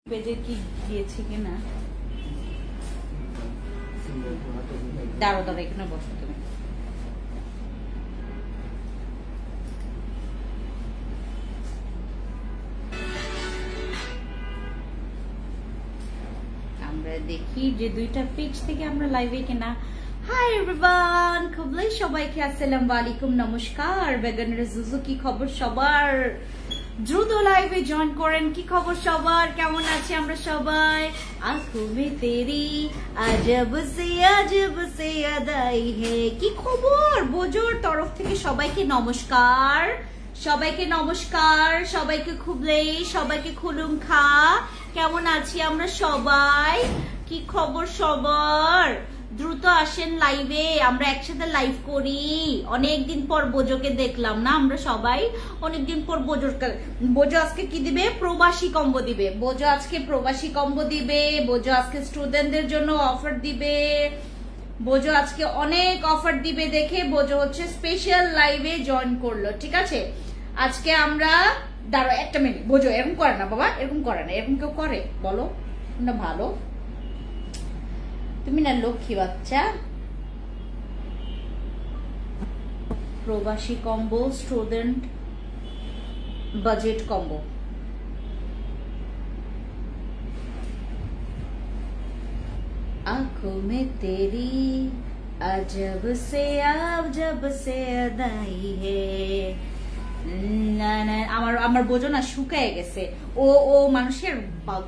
পেজে কি দিয়েছি কিনা দাঁড়ো দাঁড়ো এখানে বসো তুমি। আমরা দেখি যে দুইটা পেজ থেকে আমরা লাইভে কিনা। হাই এভরিওয়ান, খুবই সবাইকে আসসালামু আলাইকুম, নমস্কার। বেগানের জুজু, কি খবর সবার? দ্রুত লাইভে জয়েন করেন। কি খবর সবার? কেমন আছি আমরা সবাই? আঁখোं में तेरी अजब से अदाई है। কি খবর? বোজোর তরফ থেকে সবাইকে নমস্কার, সবাইকে নমস্কার, সবাইকে খুবলেই, সবাইকে খুলুম খা। কেমন আছি আমরা সবাই? কি খবর সবার? দ্রুত আসেন লাইভে, আমরা একসাথে লাইভ করি। অনেকদিন পর বোজোকে দেখলাম না আমরা সবাই, অনেকদিন পর বোজো আজকে কি দিবে? প্রবাসী কম্বো দিবে। বোজো আজকে প্রবাসী কম্বো দিবে। বোজো আজকে স্টুডেন্টদের জন্য অফার দিবে। বোজো আজকে অনেক অফার দিবে দেখে বোজো হচ্ছে স্পেশাল লাইভে জয়েন করলো। ঠিক আছে, আজকে আমরা দাঁড়ো একটা মিনিট। বোজো এরকম করে না বাবা, এরকম করে না। এরকম কেউ করে বলো না? ভালো, তুমি না লক্ষ্মী বাচ্চা। প্রবাসী কম্বো, স্টুডেন্ট বাজেট কম্বো। आंखों में तेरी अजब से अदाई है। আমার বোঝো না শুকায় গেছে। ও মানুষের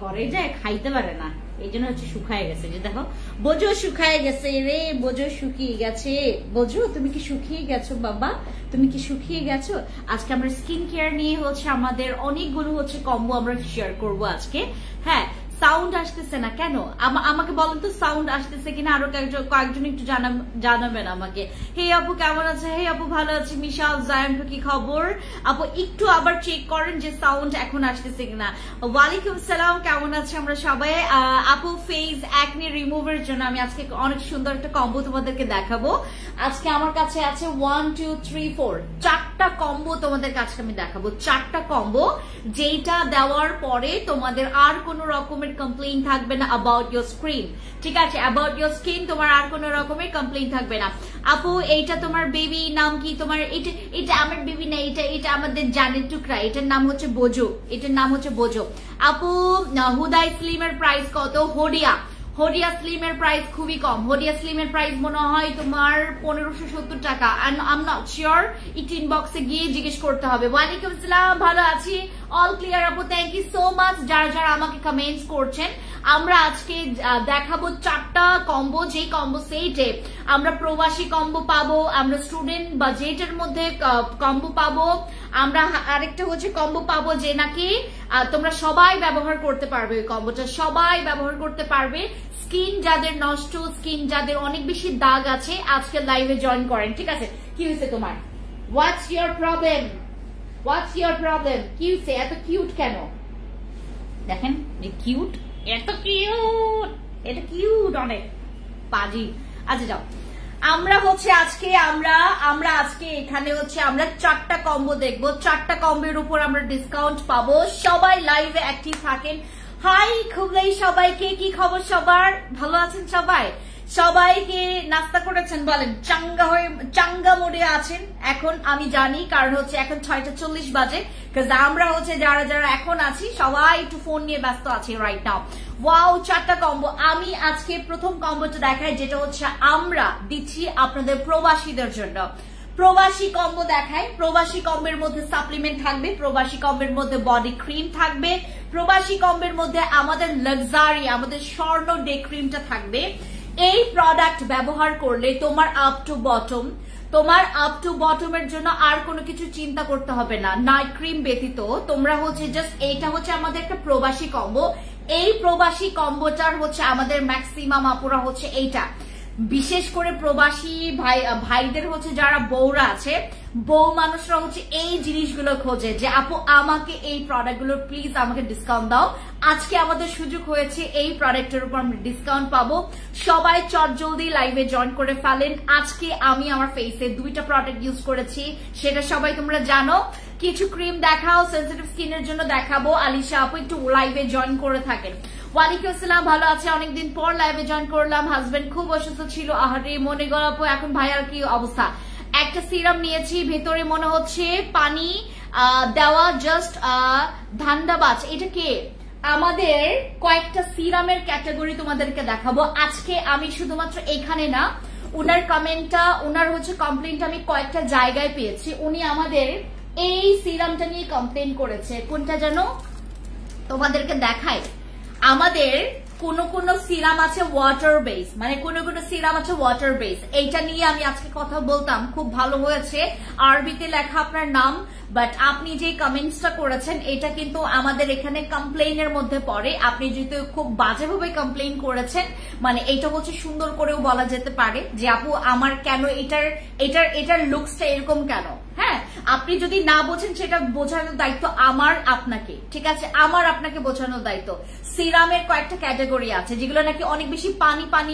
ঘরে যায়, খাইতে পারে না, এই জন্য হচ্ছে শুকায় গেছে। যে দেখো বোঝো শুকায় গেছে রে, বোঝো শুকিয়ে গেছে। বোঝো তুমি কি শুকিয়ে গেছো বাবা? তুমি কি শুকিয়ে গেছো? আজকে আমরা স্কিন কেয়ার নিয়ে হচ্ছে আমাদের অনেকগুলো হচ্ছে কম্বো আমরা শেয়ার করবো আজকে। হ্যাঁ, সাউন্ড আসতেছে না কেন? আমাকে বলেন তো সাউন্ড আসতেছে কিনা? আরো কয়েকজন একটু জানাবেন আমাকে। হে আপু কেমন আছে? হে আপু ভালো আছে। মিশাল জায়ান, কি খবর আপু? একটু আবার চেক করেন যে সাউন্ড এখন আসতেছে কিনা। ওয়ালাইকুম সালাম, কেমন আছে আমরা সবাই? আপু ফেস অ্যাকনি রিমুভের জন্য আমি আজকে অনেক সুন্দর একটা কম্বো তোমাদেরকে দেখাবো। আজকে আমার কাছে আছে 1 2 3 4 চারটা কম্বো তোমাদের কাছে আমি দেখাবো। চারটা কম্বো যেটা দেওয়ার পরে তোমাদের আর কোনো রকমের কমপ্লেইন থাকবে না অ্যাবাউট ইয়োর স্কিন। ঠিক আছে, অ্যাবাউট ইয়োর স্কিন তোমার আর কোনো রকমের কমপ্লেইন থাকবে না। আপু এইটা তোমার বেবি নাম কি? তোমার এটা আমার বেবি না, এটা আমাদের জানের টুকরা। এটার নাম হচ্ছে বোজো। এটার নাম হচ্ছে বোজো। আপু হুদাই স্লিমের প্রাইস কত? হোডিয়া স্লিমের প্রাইস খুবই কম। হোডিয়া স্লিমের প্রাইস মনে হয় তোমার 1570 টাকা। আই এম নট শিওর, একটু ইনবক্সে গিয়ে জিজ্ঞেস করতে হবে। ওয়ালাইকুম আসসালাম, ভালো আছি, অল ক্লিয়ার আপু। থ্যাংক ইউ সো মাচ যারা যারা আমাকে কমেন্টস করছেন। আমরা আজকে দেখাবো চারটা কম্বো, যেই কম্বো সেইটে আমরা প্রবাসী কম্বো পাবো, আমরা স্টুডেন্ট বাজেটের মধ্যে কম্বো পাবো, আমরা আরেকটা হচ্ছে কম্বো পাবো যে নাকি তোমরা সবাই ব্যবহার করতে পারবে। ওই কম্বোটা সবাই ব্যবহার করতে পারবে। স্কিন যাদের নষ্ট, স্কিন যাদের অনেক বেশি দাগ আছে, আজকে লাইভে জয়েন করেন। ঠিক আছে, কি হয়েছে তোমার? What's your problem? What's your problem? কি হয়েছে? এত কিউট কেন? দেখেন কিউট, এত কিউট, এটা কিউট অনেক পাজি। আচ্ছা যাও, আমরা হচ্ছে আজকে আমরা আজকে এখানে হচ্ছে আমরা চারটা কম্বো দেখবো। চারটা কম্বোর উপর আমরা ডিসকাউন্ট পাবো। সবাই লাইভে অ্যাক্টিভ থাকেন। হাই খুবলেই সবাইকে, কি খবর সবার? ভালো আছেন সবাই? সবাইকে নাস্তা করেছেন বলেন? চাঙ্গা মোডে আছেন এখন আমি জানি, কারণ হচ্ছে এখন 6:40 বাজে। আমরা হচ্ছে যারা যারা এখন আছি সবাই একটু ফোন নিয়ে ব্যস্ত আছি রাইট নাও। ওয়াও, চারটা কম্বো। আমি আজকে প্রথম কম্বোটা দেখাই, যেটা হচ্ছে আমরা দিচ্ছি আপনাদের প্রবাসীদের জন্য। প্রবাসী কম্বো দেখায়। প্রবাসী কম্বের মধ্যে সাপ্লিমেন্ট থাকবে, প্রবাসী কম্বের মধ্যে বডি ক্রিম থাকবে, প্রবাসী কম্বের মধ্যে আমাদের লাক্সারি, আমাদের স্বর্ণ ডে ক্রিমটা থাকবে। এই প্রোডাক্ট ব্যবহার করলে তোমার আপ টু বটমের জন্য আর কোনো কিছু চিন্তা করতে হবে না, নাইট ক্রিম ব্যতীত। তোমরা হচ্ছে জাস্ট এইটা হচ্ছে আমাদের একটা প্রবাসী কম্বো। এই প্রবাসী কম্বোটার হচ্ছে আমাদের ম্যাক্সিমাম আপুরা হচ্ছে এইটা, বিশেষ করে প্রবাসী ভাইদের হচ্ছে যারা বউরা আছে, বউ মানুষরা হচ্ছে এই জিনিসগুলো খোঁজে যে আপু আমাকে এই প্রোডাক্টগুলো প্লিজ আমাকে ডিসকাউন্ট দাও। আজকে আমাদের সুযোগ হয়েছে, এই প্রোডাক্টের উপর আমরা ডিসকাউন্ট পাবো। সবাই চটজলদি লাইভে জয়েন করে ফেলেন। আজকে আমি আমার ফেসে দুইটা প্রোডাক্ট ইউজ করেছি, সেটা সবাই তোমরা জানো। কিছু ক্রিম দেখাও, সেনসিটিভ স্কিনের জন্য দেখাবো। আলিশা আপু একটু লাইভে জয়েন করে থাকেন। ওয়ালাইকুম আসসালাম, ভালো আছে, অনেকদিন পর লাইভে জয়েন করলাম। হাজবেন্ড খুব অসুস্থ ছিল, আহারে মনে গেল আপু, এখন ভাইয়ার কি অবস্থা? একটা সিরাম নিয়েছি, ভেতরে মনে হচ্ছে পানি দেওয়া, জাস্ট ধান্দাবাজ। এটা কে? আমাদের কয়েকটা সিরামের ক্যাটাগরি তোমাদেরকে দেখাবো আজকে আমি, শুধুমাত্র এখানে না। উনার কমেন্টটা, উনার হচ্ছে কমপ্লেনটা আমি কয়েকটা জায়গায় পেয়েছি। উনি আমাদের এই সিরামটা নিয়ে কমপ্লেন করেছে। কোনটা যেন তোমাদেরকে দেখায়। আমাদের কোন সিরাম আছে ওয়াটার বেস, মানে কোন সিরাম আছে ওয়াটার বেস। এইটা নিয়ে আমি আজকে কথা বলতাম, খুব ভালো হয়েছে আরবিতে লেখা আপনার নাম, বাট আপনি যে কমেন্টসটা করেছেন এটা কিন্তু আমাদের এখানে কমপ্লেইনের মধ্যে পড়ে। আপনি যেহেতু খুব বাজেভাবে কমপ্লেইন করেছেন, মানে এটা হচ্ছে সুন্দর করেও বলা যেতে পারে যে আপু আমার কেন এটার লুকসটা এরকম কেন। হ্যাঁ, আপনি যদি না বোঝেন সেটা বোঝানোর দায়িত্ব আমার আপনাকে, ঠিক আছে, আমার আপনাকে বোঝানোর দায়িত্ব। সিরামের কয়েকটা ক্যাটাগরি আছে যেগুলো নাকি অনেক বেশি পানি পানি,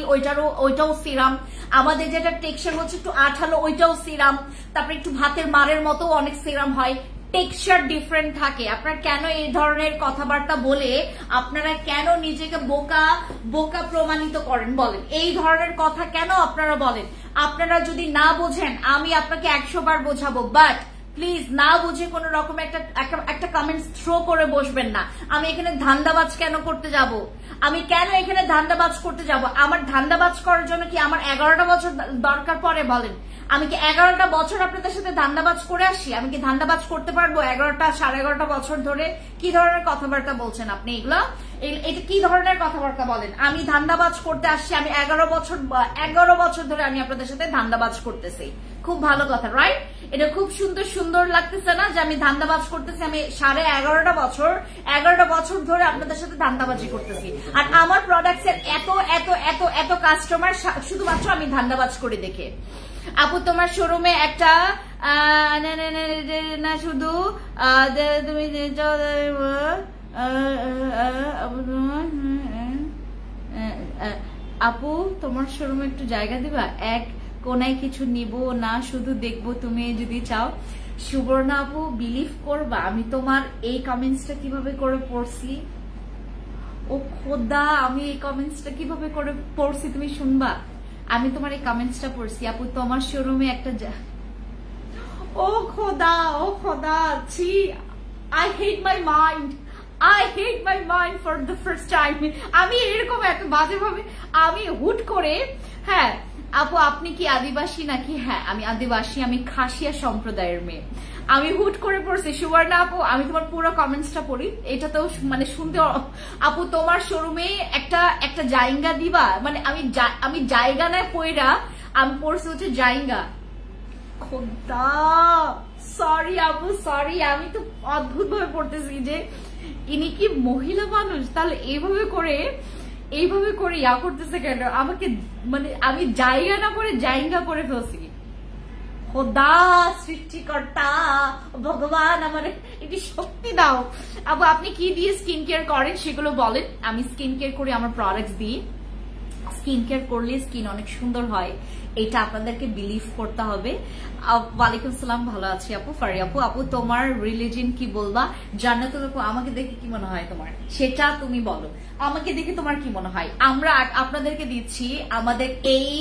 ওইটাও সিরাম। আমাদের যেটা টেক্সচার হচ্ছে একটু আঠালো, ওইটাও সিরাম। তারপরে একটু ভাতের মারের মতো অনেক সিরাম হয়, টেক্সচার ডিফারেন্ট থাকে। আপনারা কেন এই ধরনের কথাবার্তা বলে আপনারা কেন নিজেকে বোকা বোকা প্রমাণিত করেন বলেন? এই ধরনের কথা কেন আপনারা বলেন? আপনারা যদি না বোঝেন আমি আপনাকে 100 বার বোঝাবো, বাট প্লিজ না বুঝে কোন রকম একটা কমেন্টস থ্রো করে বসবেন না। আমি এখানে ধান্দাবাজ কেন করতে যাব? আমি কেন এখানে ধান্দাবাজ করতে যাব? আমার ধান্দাবাজ করার জন্য কি আমার 11টা বছর দরকার পড়ে বলেন? আমি কি 11টা বছর আপনাদের সাথে ধান্দাবাজ করে আসি? আমি কি ধান্দাবাজ করতে পারবো 11টা 11.5টা বছর ধরে? কি ধরনের কথাবার্তা বলছেন আপনি এগুলা? এটা কি ধরনের কথাবার্তা বলেন? আমি ধান্দাবাজ করতে আসছি, আমি 11 বছর ধরে আমি আপনাদের সাথে ধান্দাবাজ করতেছি। খুব ভালো কথা, রাইট? এটা খুব সুন্দর লাগতেছে না যে আমি ধান্দাবাজ করতেছি? আমি 11.5 বছর ধরে আপনাদের সাথে ধান্দাবাজি করতেছি, আর আমার প্রোডাক্টস এর এত এত এত এত কাস্টমার শুধুমাত্র আমি ধান্দাবাজ করে দেখে। আপু তোমার শোরুমে একটা না শুধু তুমি আপু তোমার শোরুমে একটু জায়গা দিবা? এক কোনায় কিছু নিব না, শুধু দেখবো তুমি যদি চাও। সুবর্ণা আপু বিলিভ করবা আমি তোমার এই কমেন্টসটা কিভাবে করে পড়ছি? ও খোদা, আমি এই কমেন্টসটা কিভাবে করে পড়ছি তুমি শুনবা? আমি তোমার এই কমেন্টসটা পড়ছি, আপু তোমার শোরুমে একটা ও খোদা ছি, I hate my mind for the first time. আমি এরকম এত বাজেভাবে আমি হুট করে, হ্যাঁ আপু আপনি কি আদিবাসী নাকি? হ্যাঁ আমি আদিবাসী, আমি খাসিয়া সম্প্রদায়ের মেয়ে। আমি হুট করে পড়ছি। সুবর্ণা আপু আমি তোমার পুরো কমেন্টসটা পড়ি, এটা তো মানে শুনতে। আপু তোমার শোরুমে একটা জায়গা দিবা? মানে আমি জায়গা না পয়রা আমি পড়ছি হচ্ছে জায়গা। খোদা সরি আপু, সরি, আমি তো অদ্ভুত ভাবে পড়তেছি যে ইনি কি মহিলা মানুষ? তাহলে এইভাবে করে ইয়া করতেছে কেন আমাকে? মানে আমি জায়গা না করে জায়গা করে ফেলছি। খোদা সৃষ্টিকর্তা ভগবান আমার একটু শক্তি দাও। আপু আপনি কি দিয়ে স্কিন কেয়ার করেন সেগুলো বলেন। আমি স্কিন কেয়ার করি আমার প্রোডাক্টস দিয়ে। স্কিন কেয়ার করলে স্কিন অনেক সুন্দর হয়, এটা আপনাদেরকে বিলিভ করতে হবে। ওয়ালাইকুম সালাম, ভালো আছি আপু। ফারি আপু আপু তোমার রিলিজিয়ন কি বলবা? জান্নাতুল আপু আমাকে দেখে কি মনে হয় তোমার, সেটা তুমি বলো। আমাকে দেখে তোমার কি মনে হয়? আমরা আপনাদেরকে দিচ্ছি আমাদের এই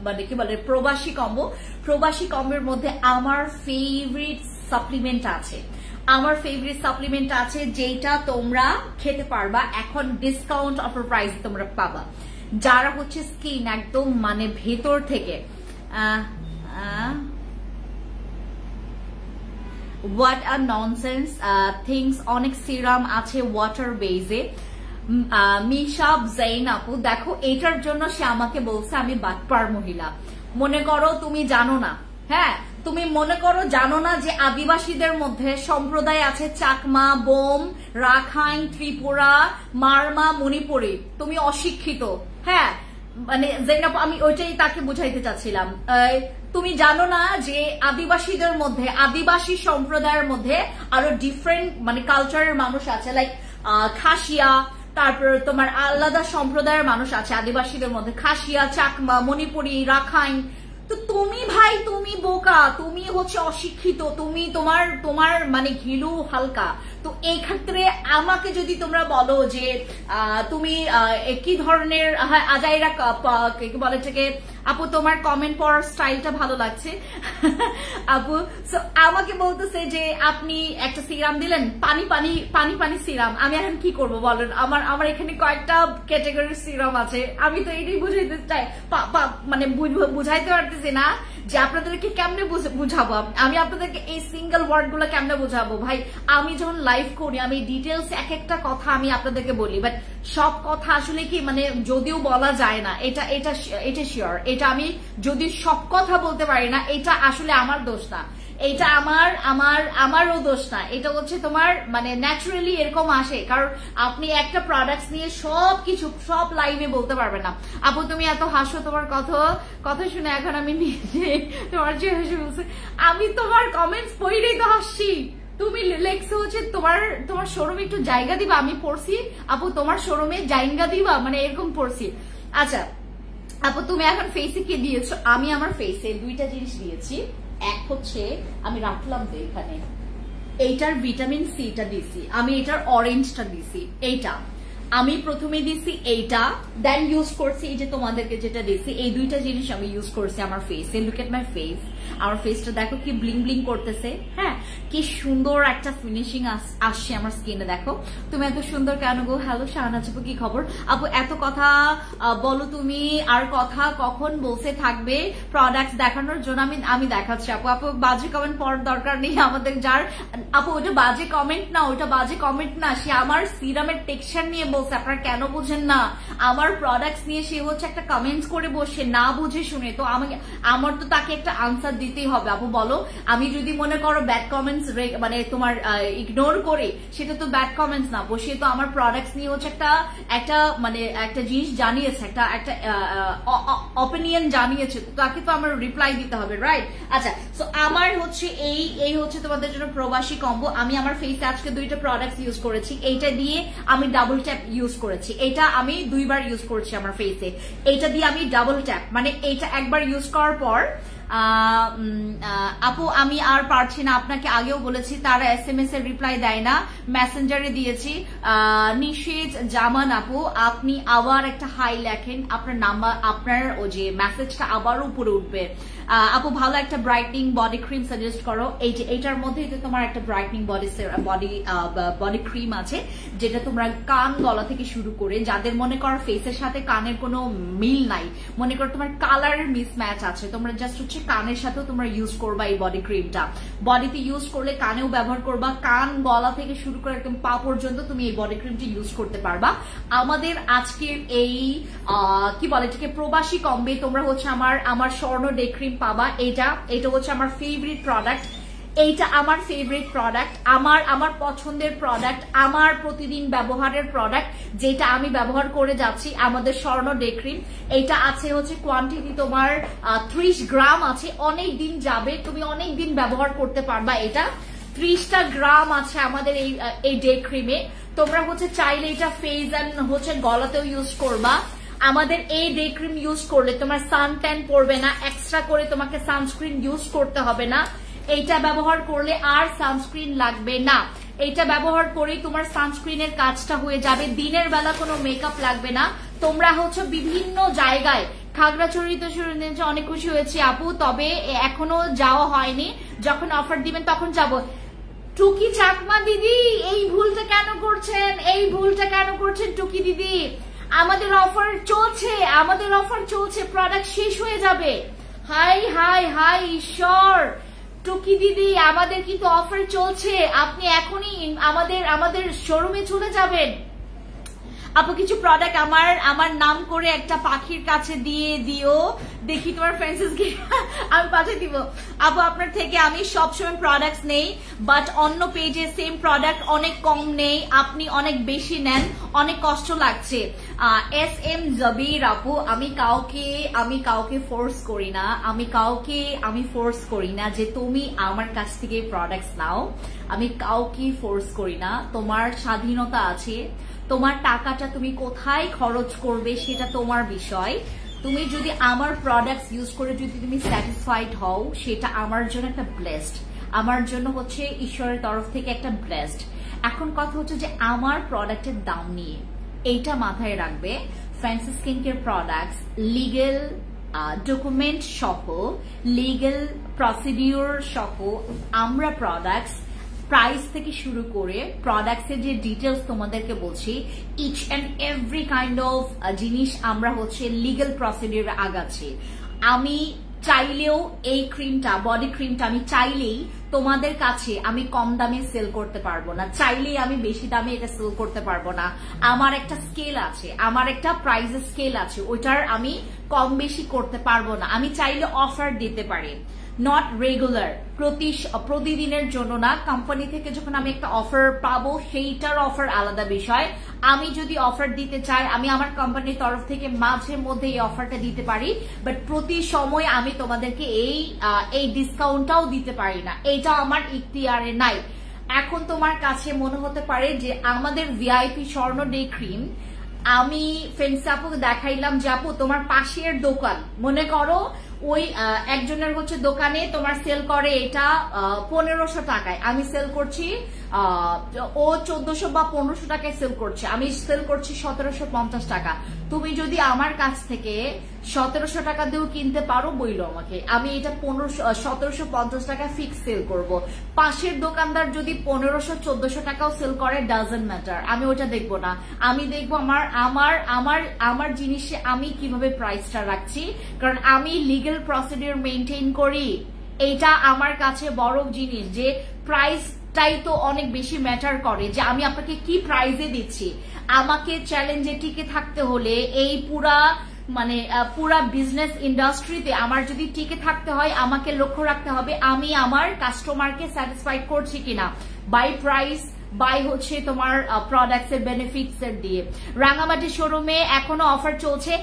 মানে কি বলে প্রবাসী কম্বোর মধ্যে আমার ফেভারিট সাপ্লিমেন্ট আছে। যেটা তোমরা খেতে পারবা এখন ডিসকাউন্ট অফার প্রাইস তোমরা পাবা, যারা হচ্ছে স্কিন একদম মানে ভেতর থেকে হোয়াট আর ননসেন্স থিংস। অনেক সিরাম আছে ওয়াটার বেজে। মিশাব জৈন আপু দেখো, এটার জন্য সে আমাকে বলছে আমি বাটপার মহিলা। মনে করো তুমি জানো না, হ্যাঁ তুমি মনে করো জানো না যে আদিবাসীদের মধ্যে সম্প্রদায় আছে চাকমা, বোম, রাখাইন, ত্রিপুরা, মারমা, মণিপুরি। তুমি অশিক্ষিত, হ্যাঁ মানে আমি ওইটাই তাকে বুঝাইতে চাচ্ছিলাম। তুমি জানো না যে আদিবাসীদের মধ্যে, আদিবাসী সম্প্রদায়ের মধ্যে আরো ডিফারেন্ট মানে কালচারের মানুষ আছে, লাইক খাসিয়া, তারপর তোমার আলাদা সম্প্রদায়ের মানুষ আছে আদিবাসীদের মধ্যে, খাসিয়া, চাকমা, মণিপুরি, রাখাইন। তো তুমি ভাই তুমি বোকা, তুমি হচ্ছে অশিক্ষিত, তুমি তোমার তোমার মানে ঘিলু হালকা। তো এই ক্ষেত্রে আমাকে যদি তোমরা বলো যে তুমি কি ধরনের আজাইরা কি বলে এটাকে, আপু তোমার কমেন্ট পড়ার স্টাইলটা ভালো লাগছে আপু। সো আমাকে বলতেছে যে আপনি একটা সিরাম দিলেন, পানি পানি পানি পানি সিরাম, আমি এখন কি করব বলেন? আমার এখানে কয়েকটা ক্যাটাগরির সিরাম আছে, আমি তো এটাই বুঝাইতে চাই, মানে বুঝাইতে পারতেছি না যে আপনাদেরকে কেমনে বুঝাবো, আমি আপনাদেরকে এই সিঙ্গেল ওয়ার্ড গুলো কেমনে বুঝাবো ভাই। আমি যখন লাইভ করি আমি ডিটেলস এক একটা কথা আমি আপনাদেরকে বলি, বাট সব কথা আসলে কি মানে যদিও বলা যায় না, এটা এটা এটা শিওর, এটা আমি যদি সব কথা বলতে পারি না, এটা আসলে আমার দোষ না, এটা আমারও দোষ না, এটা হচ্ছে তোমার মানে ন্যাচারালি এরকম আসে, কারণ আপনি একটা প্রোডাক্টস নিয়ে সবকিছু সব লাইভে বলতে পারবেন না। আপু তুমি এত হাসো, তোমার কথা শুনে এখন আমি নিজে তোমার যে হাসি বলছে, আমি তোমার কমেন্টস পড়লেই তো হাসছি। তুমি লেখছো হচ্ছে তোমার শোরুমে একটু জায়গা দিবা, আমি পড়ছি আপু তোমার শোরুমে জায়গা দিবা, মানে এরকম পড়ছি। আচ্ছা আপু তুমি এখন ফেসে কি দিয়েছো? আমি আমার ফেসে দুইটা জিনিস দিয়েছি, এক হচ্ছে আমি রাখলাম তো এখানে, এইটার ভিটামিন সিটা দিছি, আমি এটার অরেঞ্জটা দিছি, এইটা আমি প্রথমে দিছি, এইটা দেন ইউজ করছি, এই যে তোমাদেরকে যেটা দিছি, এই দুইটা জিনিস আমি ইউজ করছি আমার ফেসে। লুক এট মাই ফেস, আমার ফেসটা দেখো কি ব্লিং ব্লিং করতেছে, হ্যাঁ কি সুন্দর একটা ফিনিশিং আসছে আমার স্কিনে। দেখো তুমি এত সুন্দর কেন গো? হ্যালো শাহানাজ আপু, কি খবর আপু? এত কথা বলো তুমি, আর কথা কখন বলতে থাকবে প্রোডাক্টস দেখানোর জন্য? আমি দেখাচ্ছি আপু। আপু বাজে কমেন্ট পড়ার দরকার নেই আমাদের, যার আপু ওটা বাজে কমেন্ট না, ওটা বাজে কমেন্ট না, সে আমার সিরামের টেক্সচার নিয়ে বলছে, আপনারা কেন বুঝেন না? আমার প্রোডাক্টস নিয়ে সে হচ্ছে একটা কমেন্টস করে বসে না বুঝে শুনে, তো আমার তো তাকে একটা আনসার দিতেই হবে। আপু বলো, আমি যদি মনে করো ব্যাড কমেন্টস মানে তোমার ইগনোর করে, সেটা তো ব্যাড কমেন্টস না, বসে তো আমার প্রোডাক্টস নিয়ে হচ্ছে একটা মানে একটা জিনিস জানিয়েছে, একটা অপিনিয়ন জানিয়েছে, তো তাকে তো আমার রিপ্লাই দিতে হবে, রাইট? আচ্ছা সো আমার হচ্ছে এই হচ্ছে তোমাদের জন্য প্রবাসী কম্বো। আমি আমার ফেসে আজকে দুইটা প্রোডাক্টস ইউজ করেছি, এইটা দিয়ে আমি ডাবল ট্যাপ ইউজ করেছি, এটা আমি দুইবার ইউজ করছি আমার ফেসে, এইটা দিয়ে আমি ডাবল ট্যাপ, মানে এইটা একবার ইউজ করার পর আপু আমি আর পারছি না, আপনাকে আগেও বলেছি, তারা SMS এর রিপ্লাই দেয় না, মেসেঞ্জারে দিয়েছি। নিশিত জামান আপু, আপনি আবার একটা হাই লেখেন, আপনার নাম্বার, আপনার ও যে মেসেজটা আবার উপরে উঠবে। আপু ভালো একটা ব্রাইটনিং বডি ক্রিম সাজেস্ট করো। এই যে এইটার মধ্যেই তো তোমার একটা ব্রাইটনিং বডি ক্রিম আছে, যেটা তোমরা কান গলা থেকে শুরু করে, যাদের মনে করো ফেসের সাথে কানের কোনো মিল নাই, মনে করো তোমার কালারের মিসম্যাচ আছে, তোমরা জাস্ট হচ্ছে কানের সাথেও তোমরা ইউজ করবা এই বডি ক্রিমটা। বডিতে ইউজ করলে কানেও ব্যবহার করবা, কান গলা থেকে শুরু করে একদম পা পর্যন্ত তুমি এই বডি ক্রিমটা ইউজ করতে পারবা। আমাদের আজকের এই কি বলে এটাকে প্রবাসী কম্বে তোমরা হচ্ছে আমার স্বর্ণ ডে ক্রিম পাবা। এটা হচ্ছে আমার ফেভারিট প্রোডাক্ট, এইটা আমার ফেভারিট প্রোডাক্ট, আমার পছন্দের প্রোডাক্ট, আমার প্রতিদিন ব্যবহারের প্রোডাক্ট, যেটা আমি ব্যবহার করে যাচ্ছি, আমাদের স্বর্ণ ডে ক্রিম। এইটা আছে হচ্ছে কোয়ান্টিটি তোমার 30 গ্রাম আছে, অনেক দিন যাবে, তুমি অনেক দিন ব্যবহার করতে পারবা। এটা 30টা গ্রাম আছে আমাদের এই ডে ক্রিমে। তোমরা হচ্ছে চাইলে এটা ফেস এন্ড হচ্ছে গলাতেও ইউজ করবা। আমাদের এই ডে ক্রিম ইউজ করলে তোমার সান ট্যান পড়বে না, এক্সট্রা করে তোমাকে সানস্ক্রিন ইউজ করতে হবে না। এইটা ব্যবহার করলে আর সানস্ক্রিন লাগবে না, এইটা ব্যবহার করেই তোমার সানস্ক্রিনের কাজটা হয়ে যাবে, দিনের বেলা কোনো মেকআপ লাগবে না। তোমরা হচ্ছে বিভিন্ন জায়গায়, খাগড়াছড়িতে অনেক খুশি হয়েছি আপু, তবে এখনো যাওয়া হয়নি, যখন অফার দিবেন তখন যাবো। টুকি চাকমা দিদি এই ভুলটা কেন করছেন, এই ভুলটা কেন করছেন টুকি দিদি? আমাদের অফার চলছে, প্রোডাক্ট শেষ হয়ে যাবে। হাই হাই হাই ঈশ্বর, টুকি দিদি আমাদের কিন্তু অফার চলছে, আপনি এখনই আমাদের শোরুমে চলে যাবেন। আপু কিছু প্রোডাক্ট আমার নাম করে একটা পাখির কাছে দিয়ে দিও, দেখি তোমার ফ্রেন্ডস কি আমি পাঠিয়ে দিব। আপু আপনার থেকে আমি সবসময় প্রোডাক্টস নেই, বাট অন্য পেজে সেম প্রোডাক্ট অনেক কম নেই, আপনি অনেক বেশি নেন, অনেক কষ্ট লাগছে। SM জবির আপু, আমি কাউকে ফোর্স করি না, আমি ফোর্স করি না যে তুমি আমার কাছ থেকে প্রোডাক্টস নাও, আমি কাউকে ফোর্স করি না। তোমার স্বাধীনতা আছে, তোমার টাকাটা তুমি কোথায় খরচ করবে সেটা তোমার বিষয়। তুমি যদি আমার প্রোডাক্টস ইউজ করে যদি তুমি স্যাটিসফাইড হও, সেটা আমার জন্য একটা ব্লেসড, আমার জন্য হচ্ছে ঈশ্বরের তরফ থেকে একটা ব্লেসড। এখন কথা হচ্ছে যে আমার প্রোডাক্টের দাম নিয়ে, এইটা মাথায় রাখবে। Fancy skin care products legal document সহ, লিগেল প্রসিডিউর সহ আমরা প্রোডাক্টস প্রাইস থেকে শুরু করে প্রোডাক্টসের যে ডিটেলস তোমাদেরকে বলছি, each and every kind of জিনিস আমরা হচ্ছে লিগেল প্রসিডিউরে আগাচ্ছি। আমি চাইলেও এই ক্রিমটা, বডি ক্রিমটা আমি চাইলেই তোমাদের কাছে আমি কম দামে সেল করতে পারবো না, চাইলেই আমি বেশি দামে এটা সেল করতে পারবো না। আমার একটা স্কেল আছে, আমার একটা প্রাইসের স্কেল আছে, ওইটার আমি কম বেশি করতে পারবো না। আমি চাইলে অফার দিতে পারি, নট রেগুলার, প্রতিদিনের জন্য না। কোম্পানি থেকে যখন আমি একটা অফার পাবো সেইটার অফার আলাদা বিষয়। আমি যদি অফার দিতে চাই, আমি আমার কোম্পানির তরফ থেকে মাঝে মধ্যে এই অফারটা দিতে পারি, বাট প্রতি সময় আমি তোমাদেরকে এই ডিসকাউন্টটাও দিতে পারি না, এটা আমার ইখতিয়ারে নাই। এখন তোমার কাছে মনে হতে পারে যে আমাদের ভিআইপি স্বর্ণ ডে ক্রিম আমি ফ্রেন্ডস আপুকে দেখাইলাম যে আপু তোমার পাশের দোকান, মনে করো ওই একজনের হচ্ছে দোকানে তোমার সেল করে এটা 1500 টাকায়, আমি সেল করছি ও 1400 বা 1500 টাকায় সেল করছে, আমি সেল করছি 1750 টাকা। তুমি যদি আমার কাছ থেকে 1700 টাকা দিয়েও কিনতে পারো বইলো আমাকে, আমি এটা 1750 টাকা ফিক্স সেল করব। পাশের দোকানদার যদি 1500-1400 টাকাও সেল করে, ডাজন্ট ম্যাটার, আমি ওটা দেখবো না। আমি দেখবো আমার জিনিসে আমি কিভাবে প্রাইসটা রাখছি, কারণ আমি লিগ্যাল প্রসিডিউর মেনটেন করি। এইটা আমার কাছে বড় জিনিস, যে প্রাইসটাই তো অনেক বেশি ম্যাটার করে, যে আমি আপনাকে কি প্রাইসে দিচ্ছি। আমাকে চ্যালেঞ্জে টিকে থাকতে হলে এই পুরা বিজনেস ইন্ডাস্ট্রিতে আমার যদি টিকে থাকতে হয়, আমাকে লক্ষ্য রাখতে হবে আমি আমার কাস্টমারকে স্যাটিসফাইড করছি কিনা, বাই প্রাইস, বাই হচ্ছে তোমার প্রোডাক্টস এর বেনিফিটস এর দিয়ে। রাঙামাটি শোরুমে এখনো অফার চলছে,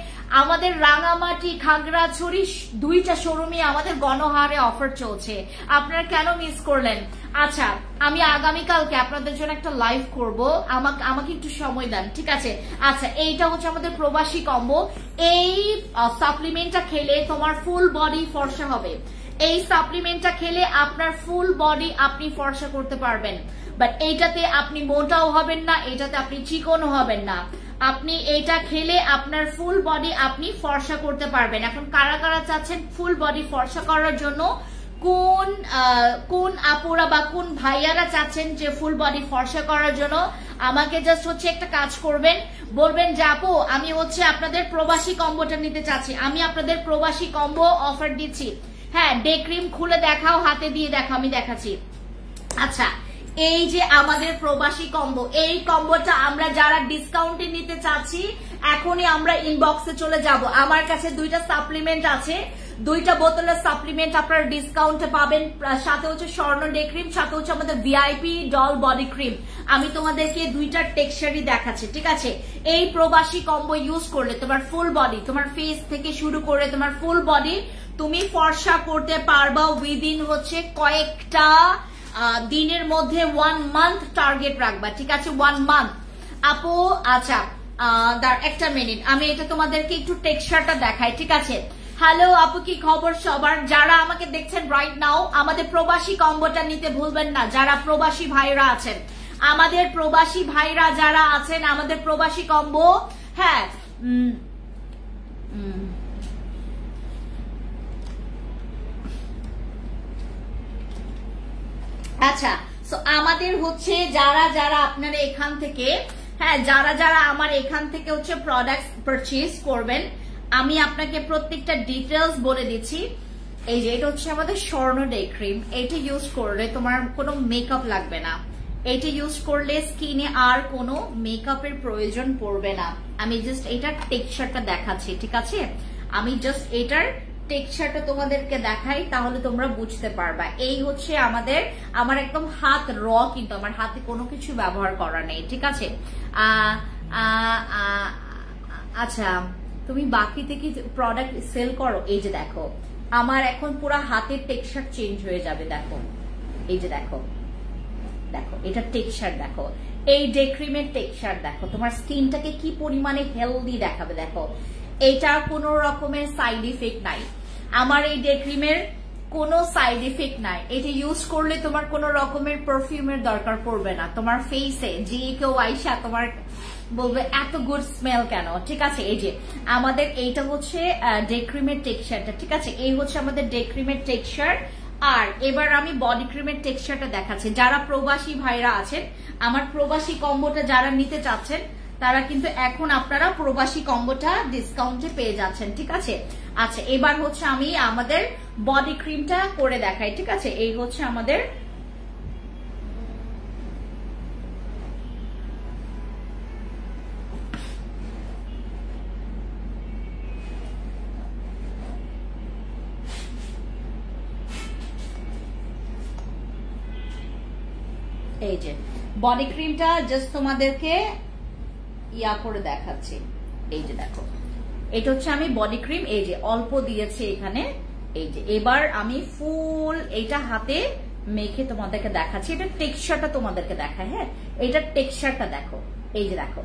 আমাদের রাঙামাটি, খাগড়াছড়ি দুইটা শোরুমে আমাদের গণহারে অফার চলছে, আপনারা কেন মিস করলেন? আচ্ছা, আমি আগামীকালকে আপনাদের জন্য একটা লাইভ করব, আমাকে একটু সময় দেন, ঠিক আছে? আচ্ছা, এইটা হচ্ছে আমাদের প্রবাসী কম্বো। এই সাপ্লিমেন্টটা খেলে তোমার ফুল বডি ফর্সা হবে, এই সাপ্লিমেন্টটা খেলে আপনার ফুল বডি আপনি ফর্সা করতে পারবেন, বাট এইটাতে আপনি মোটাও হবেন না, এটাতে আপনি চিকনও হবেন না। আপনি এটা খেলে আপনার ফুল বডি আপনি ফর্সা করতে পারবেন। এখন কারা কারা চাচ্ছেন ফুল বডি ফর্সা করার জন্য, কোন আপুরা বা কোন ভাইয়ারা চাচ্ছেন যে ফুল বডি ফর্সা করার জন্য, আমাকে জাস্ট হচ্ছে একটা কাজ করবেন, বলবেন যে আপু আমি হচ্ছে আপনাদের প্রবাসী কম্বোটা নিতে চাচ্ছি, আমি আপনাদের প্রবাসী কম্বো অফার দিচ্ছি। হ্যাঁ, ডে ক্রিম খুলে দেখাও, হাতে দিয়ে দেখাও, আমি দেখাচ্ছি। আচ্ছা, এই যে আমাদের প্রবাসী কম্বো, এই কম্বোটা আমরা যারা ডিসকাউন্টে নিতে চাচ্ছি এখনই আমরা ইনবক্সে চলে যাব। আমার কাছে দুইটা সাপ্লিমেন্ট আছে, দুইটা বোতলের সাপ্লিমেন্ট আপনারা ডিসকাউন্টে পাবেন, সাথে হচ্ছে স্বর্ণ ডে ক্রিম, সাথে হচ্ছে আমাদের ভিআইপি ডল বডি ক্রিম। আমি তোমাদেরকে দুইটা টেক্সচারই দেখাচ্ছি, ঠিক আছে? এই প্রবাসী কম্বো ইউজ করলে তোমার ফুল বডি, তোমার ফেস থেকে শুরু করে তোমার ফুল বডি তুমি ফর্সা করতে পারবা উইদিন হচ্ছে কয়েকটা দিনের মধ্যে 1 মান্থ টার্গেট রাখবা, ঠিক আছে? 1 মান্থ আপু। আচ্ছা, একটা মিনিট, আমি এটা তোমাদেরকে একটু টেক্সচারটা দেখাই, ঠিক আছে? হ্যালো আপু, কি খবর সবার? যারা আমাকে দেখছেন রাইট নাও, আমাদের প্রবাসী কম্বোটা নিতে ভুলবেন না। যারা প্রবাসী ভাইরা আছেন, আমাদের প্রবাসী ভাইরা যারা আছেন, আমাদের প্রবাসী কম্বো, হ্যাঁ আচ্ছা, সো আমাদের হচ্ছে যারা যারা আপনারা এখান থেকে, হ্যাঁ যারা যারা আমার এখান থেকে হচ্ছে প্রোডাক্ট পারচেজ করবেন, আমি আপনাকে প্রত্যেকটা ডিটেলস বলে দিচ্ছি। এই যে এটা হচ্ছে আমাদের স্বর্ণ ডে ক্রিম, এটা ইউজ করলে তোমার কোনো মেকআপ লাগবে না, এটা ইউজ করলে স্কিনে আর কোনো মেকআপের প্রয়োজন পড়বে না। আমি জাস্ট এটার টেক্সচারটা দেখাচ্ছি, ঠিক আছে? আমি জাস্ট এটার টেক্সচারটা তোমাদেরকে দেখাই, তাহলে তোমরা বুঝতে পারবা। এই হচ্ছে আমার একদম হাত র, কিন্তু আমার হাতে কোনো কিছু ব্যবহার করা নেই, ঠিক আছে? আচ্ছা, তুমি বাকিতে কি প্রোডাক্ট সেল করো? এই যে দেখো, আমার এখন পুরো হাতের টেক্সচার চেঞ্জ হয়ে যাবে, দেখো এই যে দেখো, দেখো এটা টেক্সচার, দেখো এই ডে ক্রিমের টেক্সচার, দেখো তোমার স্কিনটাকে কি পরিমাণে হেলদি দেখাবে, দেখো এটা কোনো রকমের সাইড ইফেক্ট নাই, আমার এই ডে ক্রিমের কোনো সাইড ইফেক্ট নাই। এটা ইউজ করলে তোমার কোনো রকমের পারফিউমের দরকার পড়বে না তোমার ফেসে, যে কেউ আইসা তোমার বলবে এত গুড স্মেল কেন, ঠিক আছে। এই যে আমাদের এইটা হচ্ছে ডে ক্রিমের টেক্সচারটা, ঠিক আছে, এই হচ্ছে আমাদের ডে ক্রিমের টেক্সচার। আর এবার আমি বডি ক্রিমের টেক্সচারটা দেখাচ্ছি। যারা প্রবাসী ভাইরা আছেন, আমার প্রবাসী কম্বোটা যারা নিতে চাচ্ছেন তারা কিন্তু এখন আপনারা প্রবাসী কম্বোটা ডিসকাউন্টে পেয়ে যাচ্ছেন, ঠিক আছে। আচ্ছা, এবার হচ্ছে আমি আমাদের বডি ক্রিমটা করে দেখাই, ঠিক আছে। এই হচ্ছে আমাদের এই যে বডি ক্রিমটা, জাস্ট তোমাদেরকে ইয়া করে দেখাচ্ছি। এই যে দেখো, এটা হচ্ছে আমি বডি ক্রিম, এই যে অল্প দিয়েছি এখানে। এই যে এবার আমি ফুল এইটা হাতে মেখে তোমাদেরকে দেখাচ্ছি। এটা টেক্সচারটা তোমাদেরকে দেখায়, হ্যাঁ, এটা টেক্সচারটা দেখো। এই যে দেখো,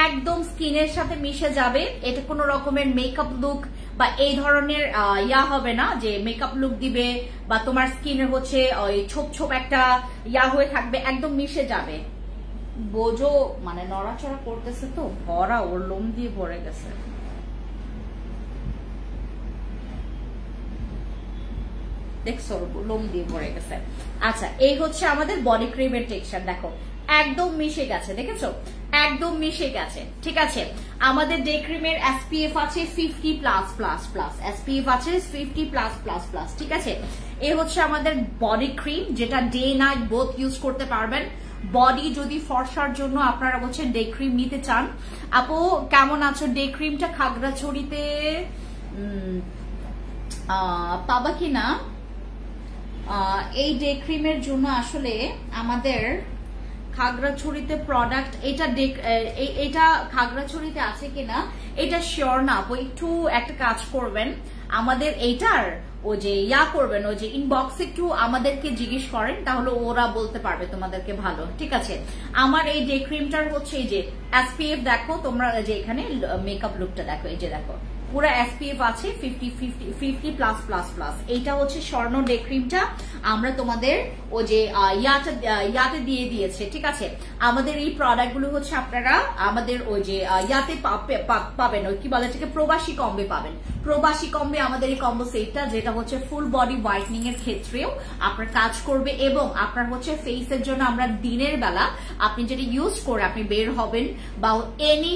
একদম স্কিনের সাথে মিশে যাবে। এটা কোনো রকমের মেকআপ লুক বা এই ধরনের ইয়া হবে না যে মেকআপ লুক দিবে বা তোমার স্কিনের হচ্ছে ওই ছোপ ছোপ একটা ইয়া হয়ে থাকবে, একদম মিশে যাবে। বোঝো, মানে নড়াচড়া করতেছে তো, ভরা ওর লোম দিয়ে ভরে গেছে। দেখছো, লোম দিয়ে ভরে গেছে। আচ্ছা, এই হচ্ছে আমাদের বডি ক্রিমের টেক্সচার, দেখো একদম মিশে গেছে, দেখেছো, একদম মিশে গেছে, ঠিক আছে। আমাদের ডে ক্রিমের SPF আছে 50+++, SPF আছে 50+++, ঠিক আছে। এই হচ্ছে আমাদের বডি ক্রিম, যেটা ডে নাইট বোথ ইউজ করতে পারবেন। বডি যদি ফর্সার জন্য আপনারা বলছেন ডে ক্রিম নিতে চান, আপু কেমন আছো? ডে ক্রিমটা খাগড়াছড়িতে পাবা কিনা? এই ডে ক্রিমের জন্য আসলে আমাদের খাগড়াছড়িতে প্রোডাক্ট, এটা খাগড়াছড়িতে আছে কিনা এটা শিওর না আপু। একটু একটা কাজ করবেন, আমাদের এইটার ও যে ইয়া করবেন, ওই যে ইনবক্সে একটু আমাদেরকে জিজ্ঞেস করেন, তাহলে ওরা বলতে পারবে তোমাদেরকে ভালো, ঠিক আছে। আমার এই ডে ক্রিমটার হচ্ছে এই যে SPF দেখো তোমরা, যে এখানে মেকআপ লুকটা দেখো, এই যে দেখো পুরো SPF আছে 50+++। এইটা হচ্ছে স্বর্ণ ডে ক্রিমটা আমরা তোমাদের ও যে ইয়াতে দিয়ে দিয়েছে, ঠিক আছে। আমাদের এই প্রোডাক্ট গুলো হচ্ছে আপনারা আমাদের ওই যে ইয়াতে পাবেন, ওই কি বলে এটাকে, প্রবাসী কম্বে পাবেন। প্রবাসী কম্বে আমাদের এই কম্বো সেটটা, যেটা হচ্ছে ফুল বডি হোয়াইটনিং এর ক্ষেত্রেও আপনার কাজ করবে, এবং আপনার হচ্ছে ফেসের জন্য আমরা দিনের বেলা আপনি যেটা ইউজ করে আপনি বের হবেন বা এনি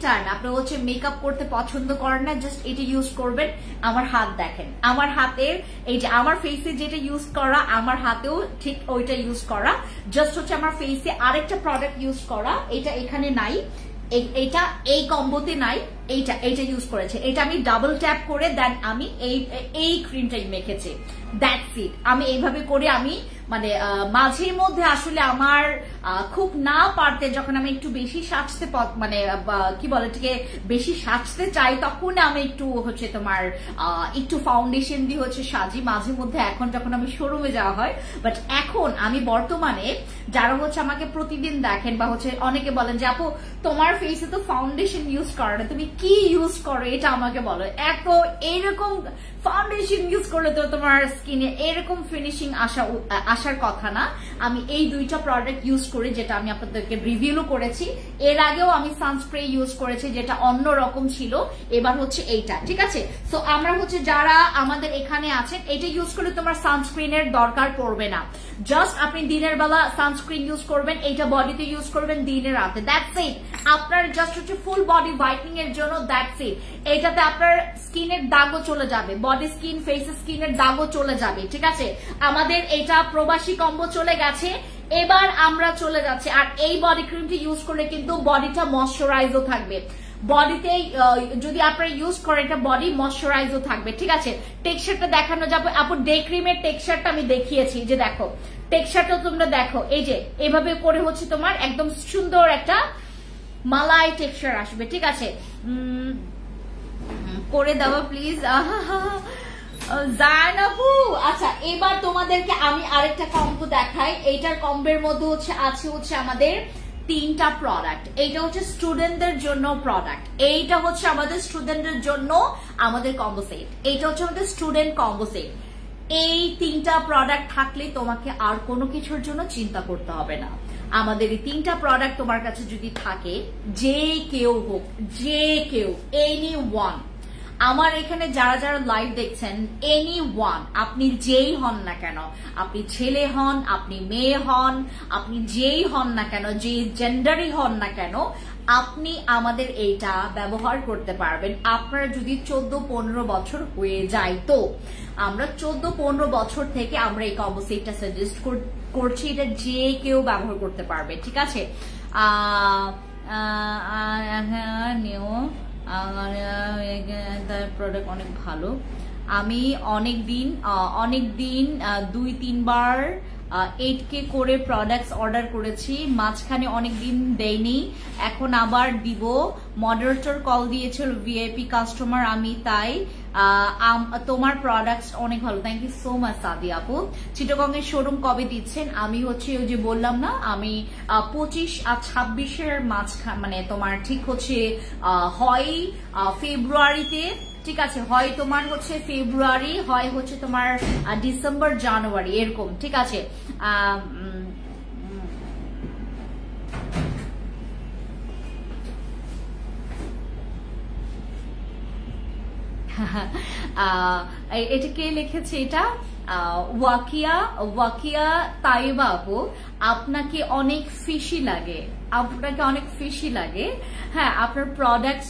টাইম আপনি হচ্ছে মেকআপ করতে পছন্দ করেন না, জাস্ট এটা ইউজ করবেন। আমার হাত দেখেন, আমার হাতের এই যে আমার ফেসে যেটা ইউজ করা, আমার হাতেও ঠিক ওইটা ইউজ করা, জাস্ট হচ্ছে আমার ফেসে আরেকটা প্রোডাক্ট ইউজ করা, এটা এখানে নাই, এটা এই কম্বোতে নাই, এইটা ইউজ করেছে। এটা আমি ডাবল ট্যাপ করে দেন আমি এই ক্রিমটাই মেখেছি, দ্যাটস ইট। আমি এইভাবে করে আমি মানে মাঝে মধ্যে আসলে আমার খুব না পারতে, যখন আমি একটু বেশি সাজতে মানে কি বলে এটাকে বেশি সাজতে চাই, তখন আমি একটু হচ্ছে তোমার একটু ফাউন্ডেশন দিয়ে হচ্ছে সাজি মাঝে মধ্যে, এখন যখন আমি শোরুমে যাওয়া হয়। বাট এখন আমি বর্তমানে যারা হচ্ছে আমাকে প্রতিদিন দেখেন বা হচ্ছে অনেকে বলেন যে আপু তোমার ফেসে তো ফাউন্ডেশন ইউজ করো না, তুমি কি ইউজ করো এটা আমাকে বলো। এত এইরকম ফাউন্ডেশন ইউজ করলে তো তোমার স্কিনে এরকম ফিনিশিং আসার কথা না। আমি এই দুইটা প্রোডাক্ট ইউজ করি, যেটা আমি আপনাদেরকে রিভিউও করেছি। এর আগেও আমি সানস্প্রে ইউজ করেছি, যেটা অন্য রকম ছিল, এবার হচ্ছে এইটা, ঠিক আছে। সো আমরা হচ্ছে যারা আমাদের এখানে আছেন, এটা ইউজ করলে তোমার সানস্ক্রিনের দরকার পড়বে না, জাস্ট আপনি দিনের বেলা সানস্ক্রিন ইউজ করবেন, এইটা বডিতে ইউজ করবেন দিনের রাতে, দ্যাটস ইট। আপনার জাস্ট হচ্ছে ফুল বডি হোয়াইটনিং এর জন্য, দ্যাটস ইট। এইটাতে আপনার স্কিনের দাগও চলে যাবে, বডি স্কিন ফেস স্কিনের দাগও চলে যাবে, ঠিক আছে। আমাদের এটা প্রবাসী কম্বো চলে গেছে, এবার আমরা চলে যাচ্ছি। আর এই বডি ক্রিমটি ইউজ করলে কিন্তু বডিটা ময়শ্চারাইজও থাকবে, বডিতে যদি আপনারা ইউজ করেন এটা বডি ময়শ্চারাইজও থাকবে, ঠিক আছে। টেক্সচারটা দেখানো যাবে আপু, ডে ক্রিমের টেক্সচারটা আমি দেখিয়েছি, যে দেখো টেক্সচারটা তোমরা দেখো, এই যে এভাবে করে হচ্ছে তোমার একদম সুন্দর একটা মালাই টেক্সচার আসবে, ঠিক আছে। করে দেওয়া প্লিজ জানাবু। আচ্ছা, এবার তোমাদেরকে আমি আরেকটা কম্বো দেখাই। এইটার কম্বের মধ্যে আছে আমাদের 3টা প্রোডাক্ট। এইটা হচ্ছে স্টুডেন্টদের জন্য প্রোডাক্ট, এইটা হচ্ছে আমাদের স্টুডেন্টদের জন্য আমাদের কম্বো সেট, এইটা হচ্ছে আমাদের স্টুডেন্ট কম্বো সেট। এই 3টা প্রোডাক্ট থাকলে তোমাকে আর কোনো কিছুর জন্য চিন্তা করতে হবে না। আমাদের এই 3টা প্রোডাক্ট তোমার কাছে যদি থাকে, যে কেউ হোক, যে কেউ, এনি ওয়ান, আমার এখানে যারা যারা লাইভ দেখছেন, এনি ওয়ান, আপনি যেই হন না কেন, আপনি ছেলে হন, আপনি মেয়ে হন, আপনি যেই হন না কেন, যে জেন্ডারই হন না কেন, আপনি আমাদের এইটা ব্যবহার করতে পারবেন। আপনারা যদি 14-15 বছর হয়ে যায়, তো আমরা 14-15 বছর থেকে আমরা এই কম্বো সেটটা সাজেস্ট করছি, এটা যে কেউ ব্যবহার করতে পারবে, ঠিক আছে? প্রোডাক্ট অনেক ভালো। আমি অনেক দিন 2-3 বার 8K করে প্রোডাক্টস অর্ডার করেছি, মাঝখানে অনেক দিন দেইনি, এখন আবার দিব। মডারেটর কল দিয়েছিল, ভিআইপি কাস্টমার আমি, তাই তোমার প্রোডাক্টস অনেক ভালো। থ্যাংক ইউ সো মাচ সাদি আপু। চিটাগং এর শোরুম কবে দিচ্ছেন? আমি হচ্ছে ওই যে বললাম না, আমি 25 আর 26-এর মাঝখান, মানে তোমার ঠিক হচ্ছে হয় ফেব্রুয়ারিতে, ঠিক আছে, হয় তোমার হচ্ছে ফেব্রুয়ারি, হয় হচ্ছে তোমার ডিসেম্বর জানুয়ারি, এরকম, ঠিক আছে? এটা কে লিখেছে? এটা ওয়াকিয়া তাইবা আপু। আপনাকে অনেক ফিশি লাগে, আপনাকে অনেক ফিশি লাগে। হ্যাঁ, আপনার প্রোডাক্টস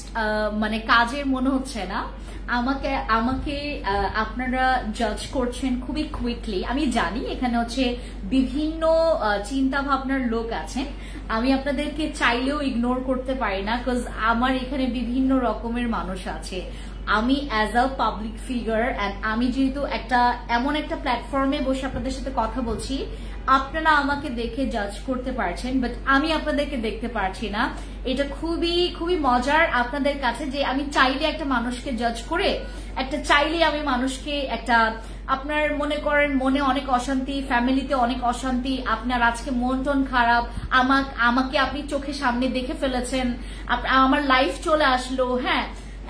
মানে কাজের মনে হচ্ছে না। আমাকে আপনারা জাজ করছেন খুবই কুইকলি, আমি জানি এখানে হচ্ছে বিভিন্ন চিন্তা ভাবনার লোক আছেন, আমি আপনাদেরকে চাইলেও ইগনোর করতে পারি না, বিকজ আমার এখানে বিভিন্ন রকমের মানুষ আছে। আমি as a public figure, and আমি যেহেতু এমন একটা প্ল্যাটফর্মে বসে আপনাদের সাথে কথা বলছি, আপনারা আমাকে দেখে জাজ করতে পারছেন, বাট আমি আপনাদেরকে দেখতে পারছি না। এটা খুবই খুবই মজার আপনাদের কাছে যে আমি চাইলে একটা মানুষকে জাজ করে, চাইলে আমি মানুষকে আপনার মনে করেন মনে অনেক অশান্তি, ফ্যামিলিতে অনেক অশান্তি, আপনার আজকে মন টন খারাপ, আমাকে আপনি চোখের সামনে দেখে ফেলেছেন, আমার লাইফ চলে আসলো, হ্যাঁ,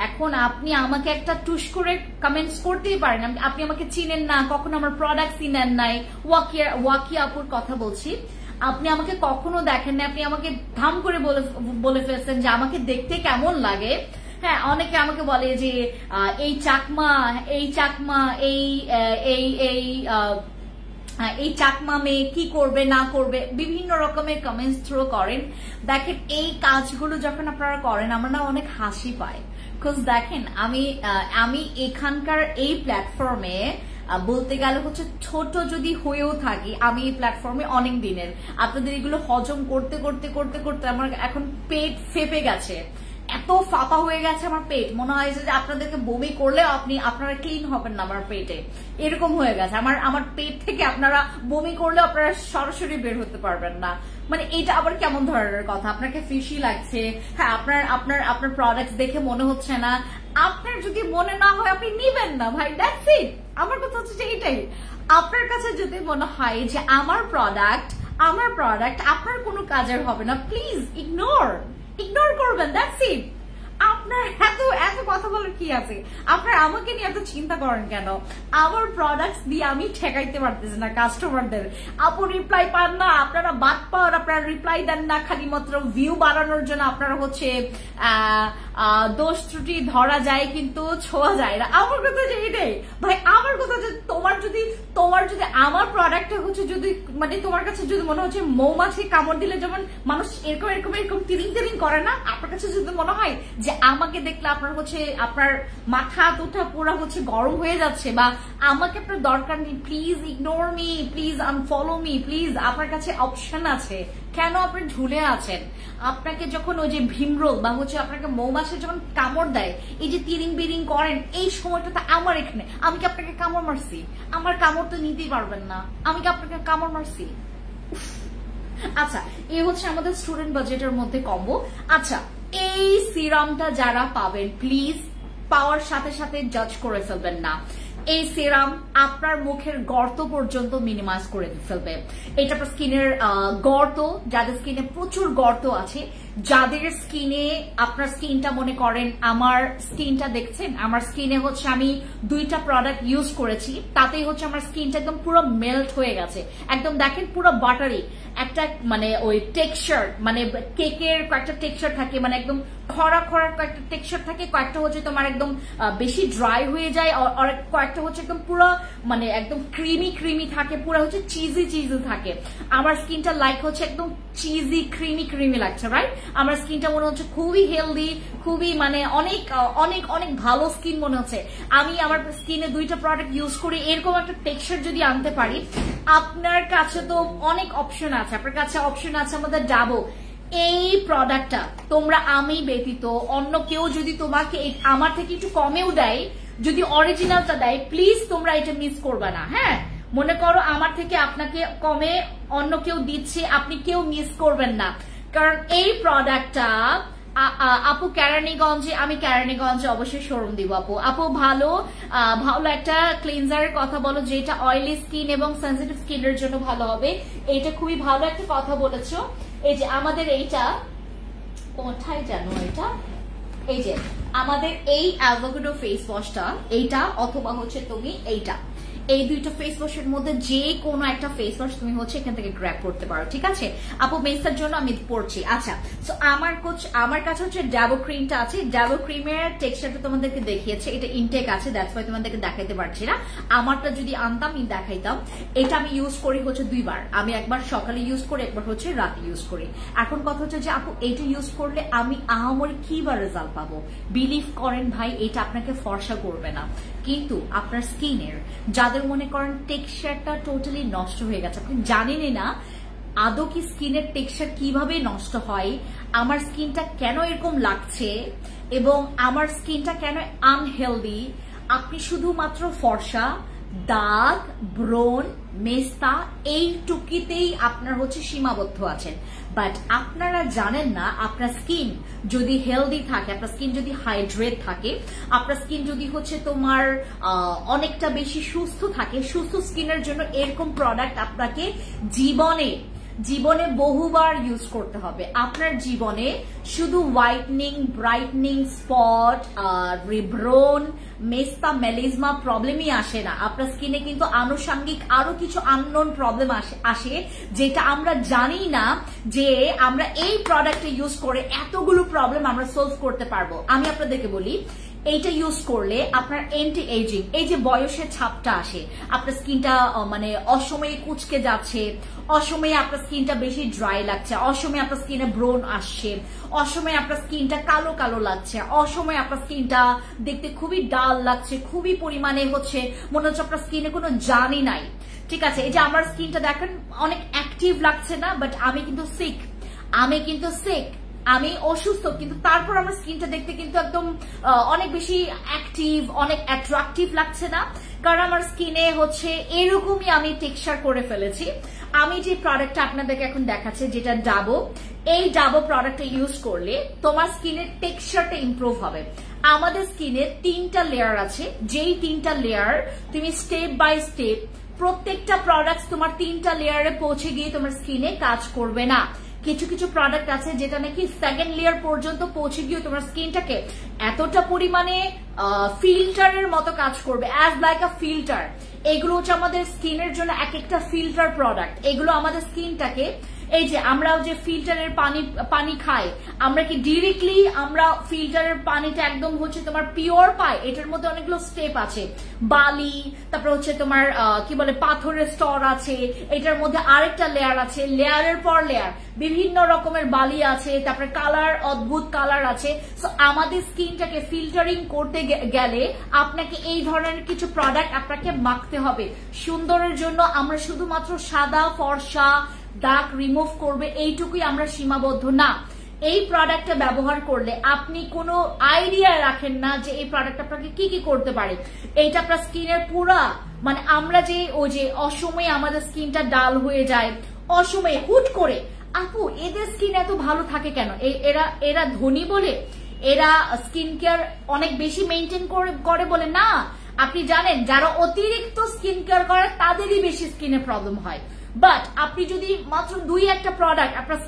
এখন আপনি আমাকে একটা টুস করে কমেন্টস করতেই পারেন, আপনি আমাকে চিনেন না, কখনো আমার প্রোডাক্ট চিনেন নাই। ওয়াকিয়া আপুর কথা বলছি, আপনি আমাকে কখনো দেখেন না, আপনি আমাকে ধাম করে বলে ফেলছেন যে আমাকে দেখতে কেমন লাগে। হ্যাঁ, অনেকে আমাকে বলে যে এই চাকমা এই চাকমা মেয়ে কি করবে না করবে, বিভিন্ন রকমের কমেন্টস থ্রো করেন। দেখেন, এই কাজগুলো যখন আপনারা করেন, আমরা না অনেক হাসি পাই, বিকজ দেখেন আমি এখানকার এই প্ল্যাটফর্মে বলতে গেলে হচ্ছে ছোট যদি হয়েও থাকি, আমি এই প্ল্যাটফর্মে অনেক দিনের, আপনাদের এগুলো হজম করতে করতে করতে করতে আমার এখন পেট ফেপে গেছে, এত ফাঁপা হয়ে গেছে আমার পেট, মনে হয় যে আপনাদেরকে বমি করলে আপনারা ক্লিন হবেন না আমার পেটে, এরকম হয়ে গেছে আমার পেট থেকে আপনারা বমি করলে আপনারা সরাসরি বের হতে পারবেন না। মানে এটা আবার কেমন ধরনের কথা? আপনাকে ফিশি লাগছে, হ্যাঁ, আপনার প্রোডাক্ট দেখে মনে হচ্ছে না, আপনার যদি মনে না হয় আপনি নিবেন না ভাই, দ্যাটস ইট। আমার কথা হচ্ছে যে এটাই, আপনার কাছে যদি মনে হয় যে আমার প্রোডাক্ট আপনার কোনো কাজের হবে না, প্লিজ ইগনোর করবেন, দ্যাটস ইট। আপনার এত কথা বলার কি আছে? আপনার আমাকে নিয়ে এত চিন্তা করেন কেন? আমার প্রোডাক্টস দিয়ে আমি ঠেকাইতে পারতেছি না কাস্টমারদের। আপু রিপ্লাই পান না, আপনারা বাদ পাওয়ার, আপনারা রিপ্লাই দেন না খালি মাত্র ভিউ বাড়ানোর জন্য, আপনারা হচ্ছে দোষ ত্রুটি ধরা যায় কিন্তু ছোঁয়া যায় না। আমার কথা যে এটাই ভাই, আমার কথা যে তোমার যদি আমার প্রোডাক্টটা হচ্ছে যদি মানে তোমার কাছে যদি মনে হচ্ছে মৌমাছি কামড় দিলে যেমন মানুষ এরকম তিরিং করে না, আপনার কাছে যদি মনে হয় যে আমাকে দেখলে আপনার হচ্ছে আপনার মাথা তোঠা পুরা হচ্ছে গরম হয়ে যাচ্ছে, বা আমাকে আপনার দরকার নেই, please ignore me, please unfollow me, please. আপনার কাছে অপশন আছে, কেন আপনি ঝুলে আছেন? আপনাকে যখন ওই যে ভীমরোল বা হচ্ছে আপনাকে মৌমাছি যখন কামড় দেয়, এই যে তিরিং বিরিং করেন, এই সময়টাতে আমার এখানে, আমি কি আপনাকে কামড় মারছি? আমার কামড় তো নিতেই পারবেন না, আমি কি আপনাকে কামড় মারছি? আচ্ছা, এই হচ্ছে আমাদের স্টুডেন্ট বাজেটের মধ্যে কম্বো। আচ্ছা, এই সিরামটা যারা পাবেন, প্লিজ পাওয়ার সাথে সাথে জাজ করে ফেলবেন না। এই সিরাম আপনার মুখের গর্ত পর্যন্ত মিনিমাইজ করে ফেলবে। এটা আপনার স্কিনের গর্ত, যাদের স্কিনে প্রচুর গর্ত আছে, যাদের স্কিনে আপনার স্কিনটা মনে করেন, আমার স্কিনটা দেখছেন, আমার স্কিনে হচ্ছে আমি 2টা প্রোডাক্ট ইউজ করেছি, তাতেই হচ্ছে আমার স্কিনটা একদম পুরো মেল্ট হয়ে গেছে, একদম দেখেন পুরো বাটারি একটা, মানে ওই টেক্সচার, মানে কেকের কয়েকটা টেক্সচার থাকে, মানে একদম খরা খরা কয়েকটা টেক্সচার থাকে, কয়েকটা হচ্ছে তোমার একদম বেশি ড্রাই হয়ে যায়, আর কয়েকটা হচ্ছে একদম পুরো মানে একদম ক্রিমি ক্রিমি থাকে, পুরো হচ্ছে চিজি চিজি থাকে। আমার স্কিনটা লাইক হচ্ছে একদম চিজি ক্রিমি ক্রিমি লাগছে, রাইট? আমার স্কিনটা মনে হচ্ছে খুবই হেলদি, খুবই মানে অনেক অনেক অনেক ভালো স্কিন মনে হচ্ছে। আমি আমার স্কিনে 2টা প্রোডাক্ট ইউজ করি, এরকম একটা টেক্সচার যদি আনতে পারি, আপনার কাছে তো অনেক অপশন আছে, আপনার কাছে অপশন আছে আমাদের ডাবো। এই প্রোডাক্টটা তোমরা আমি ব্যতীত অন্য কেউ যদি তোমাকে আমার থেকে একটু কমেও দেয়, যদি অরিজিনালটা দেয়, প্লিজ তোমরা এটা মিস করবে না। হ্যাঁ, মনে করো আমার থেকে আপনাকে কমে অন্য কেউ দিচ্ছে, আপনি কেউ মিস করবেন না, কারণ এই প্রোডাক্টটা আপু কেরানীগঞ্জে, আমি কেরানীগঞ্জে অবশ্যই শোরুম দিব। আপু ভালো ভালো একটা ক্লিনজারের কথা বলো যেটা অয়েলি স্কিন এবং সেনসিটিভ স্কিনের জন্য ভালো হবে। এটা খুবই ভালো একটা কথা বলেছো। এই যে আমাদের এইটা কোথায় জানো, এটা এই যে আমাদের এই অ্যাভোকাডো ফেস ওয়াশটা, এইটা অথবা হচ্ছে তুমি এইটা, এই 2টা ফেস ওয়াশের মধ্যে যে কোনো একটা ফেস ওয়াশ তুমি হচ্ছে এখান থেকে গ্র্যাব করতে পারো, ঠিক আছে? আপু মেসার জন্য আমি পড়ছি। আচ্ছা, সো আমার কাছে হচ্ছে ডাবো ক্রিমটা আছে। ডাবো ক্রিমের টেক্সচারটা তোমাদেরকে দেখিয়েছে, এটা ইনটেক আছে, দ্যাটস ওয়াই তোমাদেরকে দেখাইতে পারছি না। আমারটা যদি আনতাম আমি দেখাইতাম। এটা আমি ইউজ করি হচ্ছে 2 বার, আমি একবার সকালে ইউজ করি, একবার হচ্ছে রাতে ইউজ করি। এখন কথা হচ্ছে যে আপু এটা ইউজ করলে আমি আহামরি কিবার রেজাল্ট পাবো? বিলিভ করেন ভাই, এটা আপনাকে ফর্সা করবে না, কিন্তু আপনার স্কিনের যাদের মনে করেন টেক্সচারটা টোটালি নষ্ট হয়ে গেছে, আপনি জানেনই না আদৌ কি স্কিনের টেক্সচার কিভাবে নষ্ট হয়, আমার স্কিনটা কেন এরকম লাগছে এবং আমার স্কিনটা কেন আনহেলদি, আপনি শুধুমাত্র ফর্সা, দাগ, ব্রণ, মেস্তা এইটুকিতেই আপনার হচ্ছে সীমাবদ্ধ আছেন। বাট আপনারা জানেন না আপনার স্কিন যদি হেলদি থাকে, আপনার স্কিন যদি হাইড্রেট থাকে, আপনার স্কিন যদি হচ্ছে তোমার অনেকটা বেশি সুস্থ থাকে, সুস্থ স্কিনের জন্য এরকম প্রোডাক্ট আপনাকে জীবনে বহুবার ইউজ করতে হবে। আপনার জীবনে শুধু হোয়াইটনিং, ব্রাইটনিং, স্পট, রিব্রন, মেস্তা, মেলিজমা প্রবলেমই আসে না, আপনার স্কিনে কিন্তু আনুষঙ্গিক আরো কিছু আননোন প্রবলেম আসে, যেটা আমরা জানি না যে আমরা এই প্রোডাক্টটা ইউজ করে এতগুলো প্রবলেম আমরা সলভ করতে পারবো। আমি আপনাদেরকে বলি, এইটা ইউজ করলে আপনার এন্টি এজিং, এই যে বয়সের ছাপটা আসে, আপনার স্কিনটা মানে অসময়ে কুচকে যাচ্ছে, অসময়ে আপনার স্কিনটা বেশি ড্রাই লাগছে, অসময়ে আপনার স্কিনে ব্রণ আসছে, অসময়ে আপনার স্কিনটা কালো কালো লাগছে, অসময়ে আপনার স্কিনটা দেখতে খুবই ডাল লাগছে, খুবই পরিমাণে হচ্ছে মনে হচ্ছে আপনার স্কিনে কোনো জানই নাই, ঠিক আছে? এই যে আমার স্কিনটা দেখেন অনেক অ্যাক্টিভ লাগছে না, বাট আমি কিন্তু সিক, আমি অসুস্থ, কিন্তু তারপর আমার স্কিনটা দেখতে কিন্তু একদম অনেক বেশি অ্যাক্টিভ, অনেক অ্যাট্রাকটিভ লাগছে না, কারণ আমার স্কিনে হচ্ছে এরকমই আমি টেক্সচার করে ফেলেছি। আমি যে প্রোডাক্টটা আপনাদেরকে এখন দেখাচ্ছি, যেটা ডাবো, এই ডাবো প্রোডাক্টটা ইউজ করলে তোমার স্কিনের টেক্সচারটা ইমপ্রুভ হবে। আমাদের স্কিনে 3টা লেয়ার আছে, যেই 3টা লেয়ার তুমি স্টেপ বাই স্টেপ প্রত্যেকটা প্রোডাক্ট তোমার 3টা লেয়ারে পৌঁছে গিয়ে তোমার স্কিনে কাজ করবে না। কিছু কিছু প্রোডাক্ট আছে যেটা নাকি 2nd লেয়ার পর্যন্ত পৌঁছে গিয়ে তোমার স্কিনটাকে এতটা পরিমাণে ফিল্টারের মতো কাজ করবে, অ্যাজ লাইক আ ফিল্টার। এগুলো হচ্ছে আমাদের স্কিনের জন্য এক একটা ফিল্টার প্রোডাক্ট। এগুলো আমাদের স্কিনটাকে, এই যে আমরা যে ফিল্টারের পানি খাই, আমরা কি ডিরেক্টলি আমরা ফিল্টারের পানিটা একদম হচ্ছে তোমার পিওর পাই? এটার মধ্যে অনেকগুলো স্টেপ আছে, বালি, তারপর হচ্ছে তোমার কি বলে পাথরের স্তর আছে, এটার মধ্যে আরেকটা লেয়ার আছে, লেয়ারের পর লেয়ার, বিভিন্ন রকমের বালি আছে, তারপরে কালার, অদ্ভুত কালার আছে। সো আমাদের স্কিনটাকে ফিল্টারিং করতে গেলে আপনাকে এই ধরনের কিছু প্রোডাক্ট আপনাকে মাখতে হবে। সুন্দরের জন্য আমরা শুধুমাত্র সাদা, ফর্সা, দাগ রিমুভ করবে এইটুকুই আমরা সীমাবদ্ধ না। এই প্রোডাক্টটা ব্যবহার করলে আপনি কোনো আইডিয়া রাখেন না যে এই প্রোডাক্ট আপনাকে কি কি করতে পারে। এইটা আপনার স্কিনের পুরা মানে আমরা যে ওই যে অসময়ে আমাদের স্কিনটা ডাল হয়ে যায়, অসময়ে হুট করে, আপু এদের স্কিন এত ভালো থাকে কেন? এরা ধনী বলে, এরা স্কিন কেয়ার অনেক বেশি মেনটেন করে বলে না। আপনি জানেন যারা অতিরিক্ত স্কিন কেয়ার করে তাদেরই বেশি স্কিনে প্রবলেম হয়। বাট আপনি যদি মাত্র 2-1টা প্রোডাক্ট আপনার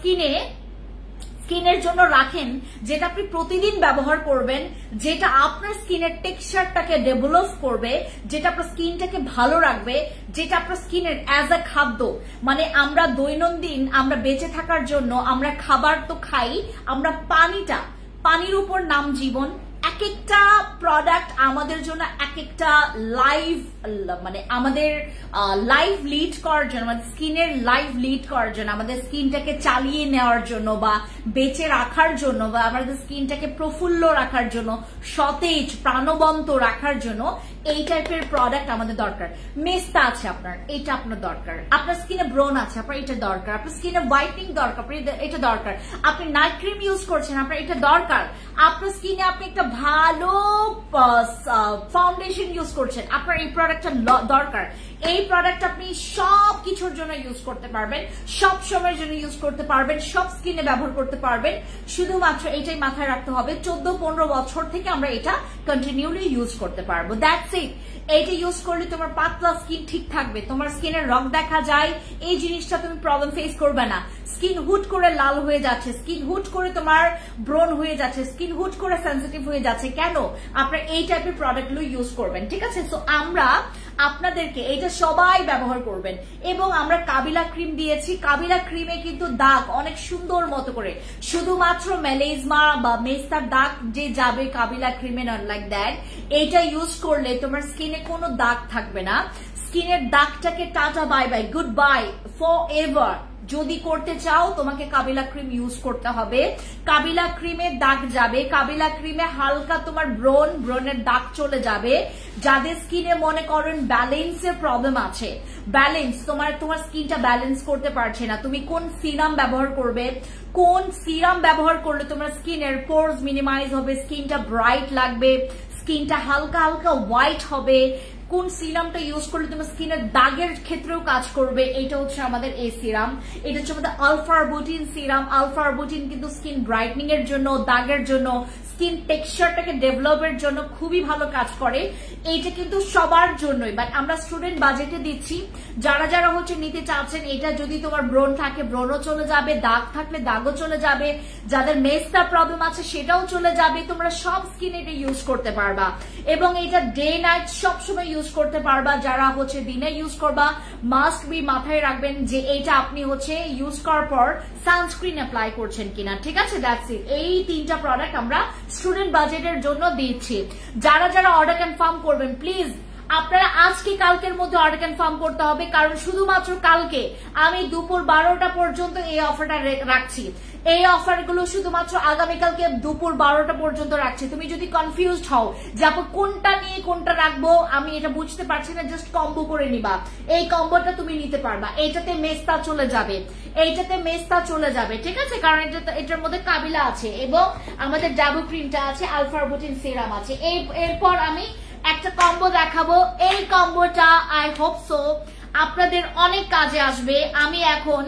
স্কিনের জন্য রাখেন, যেটা আপনি প্রতিদিন ব্যবহার করবেন, যেটা আপনার স্কিনের টেক্সচারটাকে ডেভেলপ করবে, যেটা আপনার স্কিনটাকে ভালো রাখবে, যেটা আপনার স্কিনের অ্যাজ আ খাদ্য, মানে আমরা দৈনন্দিন আমরা বেঁচে থাকার জন্য আমরা খাবার তো খাই, আমরা পানির উপর নাম জীবন। এক একটা প্রোডাক্ট আমাদের জন্য এক একটা লাইফ, মানে আমাদের লাইফ লিড করার জন্য, আমাদের স্কিনের লাইফ লিড করার জন্য, আমাদের স্কিনটাকে চালিয়ে নেওয়ার জন্য বা বেঁচে রাখার জন্য বা আমাদের স্কিনটাকে প্রফুল্ল রাখার জন্য, সতেজ প্রাণবন্ত রাখার জন্য এই টাইপের প্রোডাক্ট আমাদের দরকার। মেস্তা আছে আপনার, এটা আপনার দরকার। আপনার স্কিনে ব্রন আছে, আপনার এটা দরকার। আপনার স্কিনে হোয়াইটনিং দরকার, এটা দরকার। আপনি নাইট ক্রিম ইউজ করছেন, আপনার এটা দরকার। আপনার স্কিনে আপনি একটা ভালো ফাউন্ডেশন ইউজ করছেন, আপনার এই প্রোডাক্টটা দরকার। এই প্রোডাক্ট আপনি সব কিছুর জন্য ইউজ করতে পারবেন, সব সময়ের জন্য ইউজ করতে পারবেন, সব স্কিনে ব্যবহার করতে পারবেন। শুধুমাত্র এটাই মাথায় রাখতে হবে, 14-15 বছর থেকে আমরা এটা কন্টিনিউলি ইউজ করতে পারবো। That's it. এইটা ইউজ করলে তোমার পাতলা স্কিন ঠিক থাকবে, তোমার স্কিনের রং দেখা যায়, এই জিনিসটা তুমি প্রবলেম ফেস করবে না। স্কিন হুট করে লাল হয়ে যাচ্ছে, স্কিন হুট করে তোমার ব্রন হয়ে যাচ্ছে, স্কিন হুট করে সেন্সিটিভ হয়ে যাচ্ছে, কেন? আপনারা এই টাইপের প্রোডাক্টগুলো ইউজ করবেন, ঠিক আছে? সো আমরা আপনাদেরকে এটা সবাই ব্যবহার করবেন। এবং আমরা কাবিলা ক্রিম দিয়েছি, কাবিলা ক্রিমে কিন্তু দাগ অনেক সুন্দর মতো করে, শুধুমাত্র মেলেজমা বা মেস্তার দাগ যে যাবে কাবিলা ক্রিমে, নট লাইক দ্যাট। এইটা ইউজ করলে তোমার স্কিনে কোনো দাগ থাকবে না, স্কিনের দাগটাকে tata bye bye, good bye forever. যদি করতে চাও তোমাকে কাবিলা ক্রিম ইউজ করতে হবে, কাবিলা ক্রিমে দাগ যাবে, কাবিলা ক্রিমে হালকা তোমার ব্রনের দাগ চলে যাবে। যাদের স্কিনে মনে করেন ব্যালেন্সের প্রবলেম আছে, ব্যালেন্স তোমার স্কিনটা ব্যালেন্স করতে পারছে না, তুমি কোন সিরাম ব্যবহার করবে, কোন সিরাম ব্যবহার করলে তোমার স্কিনের পোরস মিনিমাইজ হবে, স্কিনটা ব্রাইট লাগবে, স্কিনটা হালকা হালকা হোয়াইট হবে, কোন সিরামটা ইউজ করলে তোমার স্কিনের দাগের ক্ষেত্রেও কাজ করবে, এটা হচ্ছে আমাদের এই সিরাম। এটা হচ্ছে আমাদের alpha arbutin serum. Alpha arbutin কিন্তু স্কিন ব্রাইটনিং এর জন্য, দাগের জন্য, স্কিন টেক্সচারটাকে ডেভেলপের জন্য খুবই ভালো কাজ করে। এইটা কিন্তু সবার জন্যই, বাট আমরা স্টুডেন্ট বাজেটে দিচ্ছি। যারা যারা হচ্ছে নিতে চাচ্ছেন, এটা যদি তোমার ব্রন থাকে ব্রনও চলে যাবে, দাগ থাকলে দাগও চলে যাবে, যাদের মেস্তা প্রবলেম আছে সেটাও চলে যাবে, তোমরা সব স্কিনে এটা ইউজ করতে পারবা। এবং এটা ডে নাইট সবসময় ইউজ করতে পারবা। যারা হচ্ছে দিনে ইউজ করবা, মাস্ট বি মাথায় রাখবেন যে এইটা আপনি হচ্ছে ইউজ করার পর সানস্ক্রিন অ্যাপ্লাই করছেন কিনা, ঠিক আছে? That's it. এই 3টা প্রোডাক্ট আমরা স্টুডেন্ট বাজেটের জন্য দিচ্ছি। যারা যারা অর্ডার কনফার্ম করবেন, প্লিজ আপনারা আজকে কালকের মধ্যে অর্ডার কনফার্ম করতে হবে, কারণ শুধুমাত্র কালকে আমি দুপুর 12টা পর্যন্ত এই অফারটা রাখছি। এই অফারগুলো শুধুমাত্র আগামীকালকে দুপুর 12টা পর্যন্ত রাখছি। তুমি যদি কনফিউজড হও যে আপু কোনটা নিয়ে কোনটা রাখবো, আমি এটা বুঝতে পারছি না, জাস্ট কম্বো করে নিবা, এই কম্বোটা তুমি নিতে পারবা। এইটাতে মেস্তা চলে যাবে, এইটাতে মেস্তা চলে যাবে, ঠিক আছে? কারণ এটার মধ্যে কাবিলা আছে এবং আমাদের ডাবু ক্রিমটা আছে, আলফা আরবুটিন সিরাম আছে। এরপর আমি একটা কম্বো দেখাবো। এই কম্বোটা আই হোপ সো আপনাদের অনেক কাজে আসবে। আমি এখন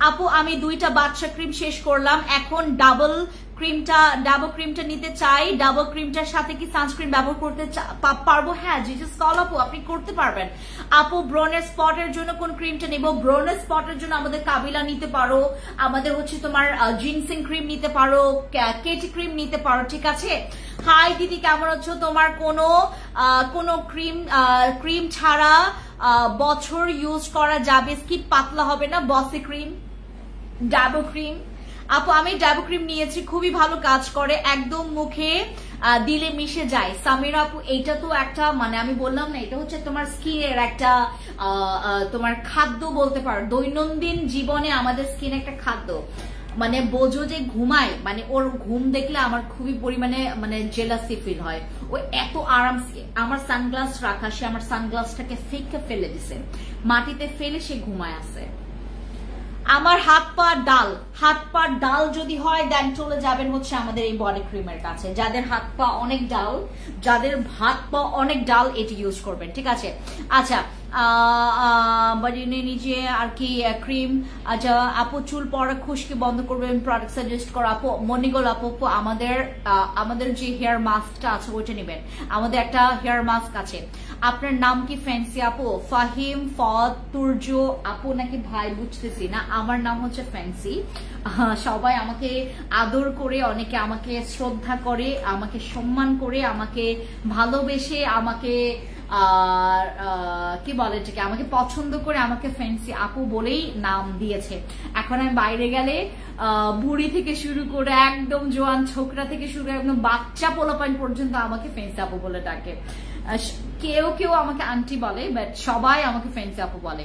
আপু আমি 2টা বাচ্চা ক্রিম শেষ করলাম, এখন ডাবল ক্রিমটা নিতে চাই। ডাবল ক্রিমটার সাথে কি সানস্ক্রিন ব্যবহার করতে পারবো? হ্যাঁ, জিজাস কল আপু, আপনি করতে পারবেন। আপু ব্রনের স্পটের জন্য কোন ক্রিমটা নেব? ব্রনের স্পটের জন্য আমাদের কাবিলা নিতে পারো, আমাদের হচ্ছে তোমার জিনসিং ক্রিম নিতে পারো, কেটি ক্রিম নিতে পারো, ঠিক আছে? হাই দিদি, কেমন আছো? তোমার কোনো ক্রিম ছাড়া বছর ইউজ করা যাবে, স্কিন পাতলা হবে না? বসি ক্রিম, ডাবো ক্রিম। আপু আমি ডাবো ক্রিম নিয়েছি, খুবই ভালো কাজ করে, একদম মুখে দিলে মিশে যায়। সামিরা আপু এইটা তো একটা, মানে আমি বললাম না, এটা হচ্ছে তোমার স্কিনের একটা তোমার খাদ্য বলতে পারো, দৈনন্দিন জীবনে আমাদের স্কিন একটা খাদ্য। মানে বোঝো যে ঘুমায়, মানে ওর ঘুম দেখলে আমার খুবই পরিমাণে মানে জেলাসি ফিল হয়। ও এত আরামসে, আমার সানগ্লাস রাখা, সে আমার সানগ্লাসটাকে ফেঁকে ফেলে দিছে, মাটিতে ফেলে সে ঘুমায় আছে। আমার হাত পা ডাল যদি হয় দেন চলে যাবেন হচ্ছে আমাদের এই বডি ক্রিমের কাছে। যাদের হাত পা অনেক ডাল এটি ইউজ করবেন, ঠিক আছে? আচ্ছা, বাড়িয়ে নিজে আর কি ক্রিম। আচ্ছা আপু চুল পড়া খুশকি বন্ধ করবেন, প্রোডাক্ট সাজেস্ট করো। আপু মনিগল আপু আমাদের যে হেয়ার মাস্কটা আছে ওইটা নেবেন, আমাদের একটা হেয়ার মাস্ক আছে। আপনার নাম কি ফ্যান্সি আপু? ফাহিম ফতুর্য আপু নাকি ভাই বুঝতেছি না, আমার নাম হচ্ছে ফ্যান্সি। সবাই আমাকে আদর করে, অনেকে আমাকে শ্রদ্ধা করে, আমাকে সম্মান করে, আমাকে ভালোবেসে, আমাকে কি বলে এটাকে, আমাকে পছন্দ করে আমাকে ফ্যান্সি আপু বলেই নাম দিয়েছে। এখন আমি বাইরে গেলে বুড়ি থেকে শুরু করে একদম জোয়ান ছোকরা থেকে শুরু করে একদম বাচ্চা পোলাপাইন পর্যন্ত আমাকে ফ্যান্সি আপু বলে ডাকে। কেউ কেউ আমাকে আন্টি বলে, বাট সবাই আমাকে ফ্যান্সি আপু বলে।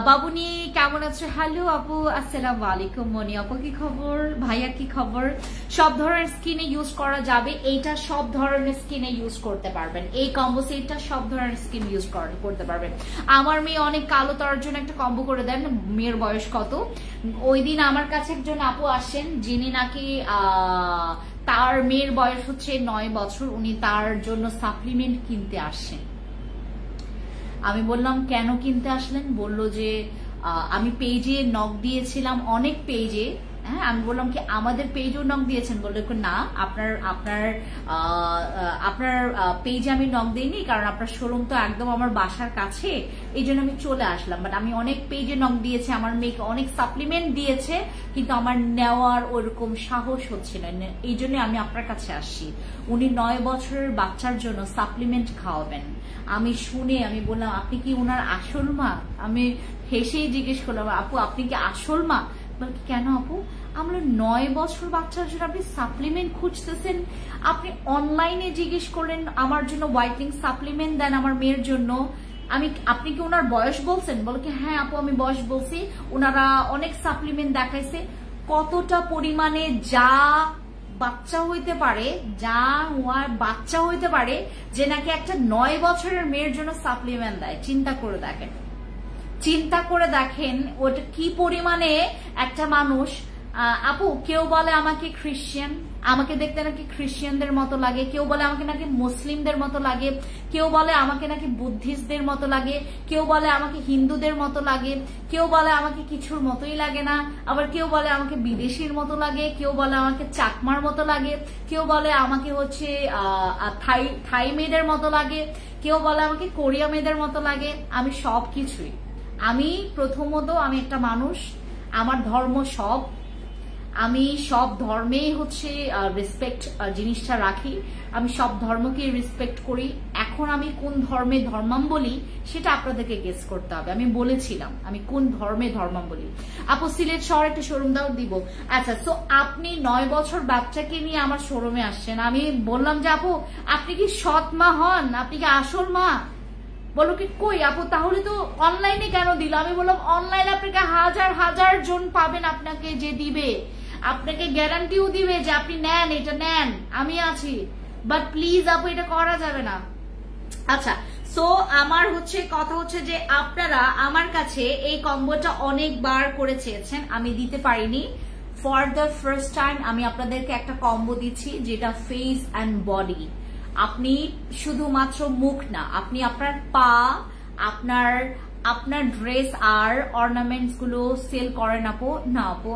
বাবুনি কেমন আছো? হ্যালো আপু, আসসালামু আলাইকুম। মনি আপু কি খবর? ভাইয়া কি খবর? সব ধরনের স্কিনে ইউজ করা যাবে, এইটা সব ধরনের স্কিনে ইউজ করতে পারবেন। এই কম্বো সেটটা সব ধরনের স্কিন ইউজ করতে পারবেন। আমার মেয়ে অনেক কালো, তার জন্য একটা কম্বো করে দেন। মেয়ের বয়স কত? ওই দিন আমার কাছে একজন আপু আসেন যিনি নাকি তার মেয়ের বয়স হচ্ছে 9 বছর, উনি তার জন্য সাপ্লিমেন্ট কিনতে আসেন। আমি বললাম কেন কিনতে আসলেন? বললো যে আমি পেজে নক দিয়েছিলাম, অনেক পেজে। হ্যাঁ, আমি বললাম কি আমাদের পেজও নক দিয়েছেন? বললো না, আপনার পেজে আমি নক দিইনি, কারণ আপনার শোরুম তো একদম আমার বাসার কাছে, এই জন্য আমি চলে আসলাম। বাট আমি অনেক পেজে নক দিয়েছি, আমার মেয়েকে অনেক সাপ্লিমেন্ট দিয়েছে, কিন্তু আমার নেওয়ার ওরকম সাহস হচ্ছে না, এই জন্য আমি আপনার কাছে আসছি। উনি 9 বছরের বাচ্চার জন্য সাপ্লিমেন্ট খাওয়াবেন। আমি শুনে আমি বললাম আপনি কি উনার আসল মা? আমি হেসেই জিজ্ঞেস করলাম আপু আপনি কি আসল মা? বল কেন আপু? আমরা 9 বছর বাচ্চার জন্য আপনি সাপ্লিমেন্ট খুঁজতেছেন, আপনি অনলাইনে জিজ্ঞেস করলেন আমার জন্য হোয়াইটনিং সাপ্লিমেন্ট দেন আমার মেয়ের জন্য। আপনি কি ওনার বয়স বলছেন? বলে কি হ্যাঁ আপু আমি বয়স বলছি। ওনারা অনেক সাপ্লিমেন্ট দেখাইছে, কতটা পরিমাণে যা বাচ্চা হইতে পারে, বাচ্চা হইতে পারে যে নাকি একটা 9 বছরের মেয়ের জন্য সাপ্লিমেন্ট দেয়। চিন্তা করে দেখেন ওটা কি পরিমাণে একটা মানুষ। আপু কেউ বলে আমাকে খ্রিস্টান, আমাকে দেখতে নাকি খ্রিস্টানদের মতো লাগে, কেউ বলে আমাকে নাকি মুসলিমদের মতো লাগে, কেউ বলে আমাকে নাকি বুদ্ধিস্টদের মতো লাগে, কেউ বলে আমাকে হিন্দুদের মতো লাগে, কেউ বলে আমাকে কিছুর মতোই লাগে না, আবার কেউ বলে আমাকে বিদেশির মতো লাগে, কেউ বলে আমাকে চাকমার মতো লাগে, কেউ বলে আমাকে হচ্ছে থাই মেয়েদের মতো লাগে, কেউ বলে আমাকে কোরিয়া মেয়েদের মতো লাগে। আমি সব কিছুই, আমি প্রথমত আমি একটা মানুষ, আমার ধর্ম সব, আমি সব ধর্মেই হচ্ছে রেসপেক্ট জিনিসটা রাখি, আমি সব ধর্মকে রেসপেক্ট করি। এখন আমি কোন ধর্মে ধর্মাম্বলী সেটা আপনাদেরকে গেস করতে হবে। আমি বলেছিলাম আমি কোন ধর্মে ধর্মাম্বলী। আপু সিলেট শহরে একটা শোরুম দাও দিব। আচ্ছা, তো আপনি 9 বছর বাচ্চাকে নিয়ে আমার শোরুমে আসছেন। আমি বললাম যে আপু আপনি কি সৎ মা হন? আপনি কি আসল মা? বলো কি কই আপু তাহলে তো অনলাইনে কেন দিল? আমি বললাম অনলাইনে আপনাকে হাজার জন পাবেন, আপনাকে যে দিবে আপনাকে গ্যারান্টিও দিবে যে আপনি নেন, এটা নেন, আমি আছি। বাট প্লিজ আপু এটা করা যাবে না। আচ্ছা, সো আমার হচ্ছে কথা হচ্ছে যে আপনারা আমার কাছে এই কম্বোটা অনেকবার করে চেয়েছেন, আমি দিতে পারিনি। ফর দ্য ফার্স্ট টাইম আমি আপনাদেরকে একটা কম্বো দিচ্ছি যেটা ফেস অ্যান্ড বডি। আপনি শুধুমাত্র মুখ না, আপনি আপনার পা, আপনার ড্রেস আর অর্নামেন্টস গুলো সেল করেন আপু? না আপু,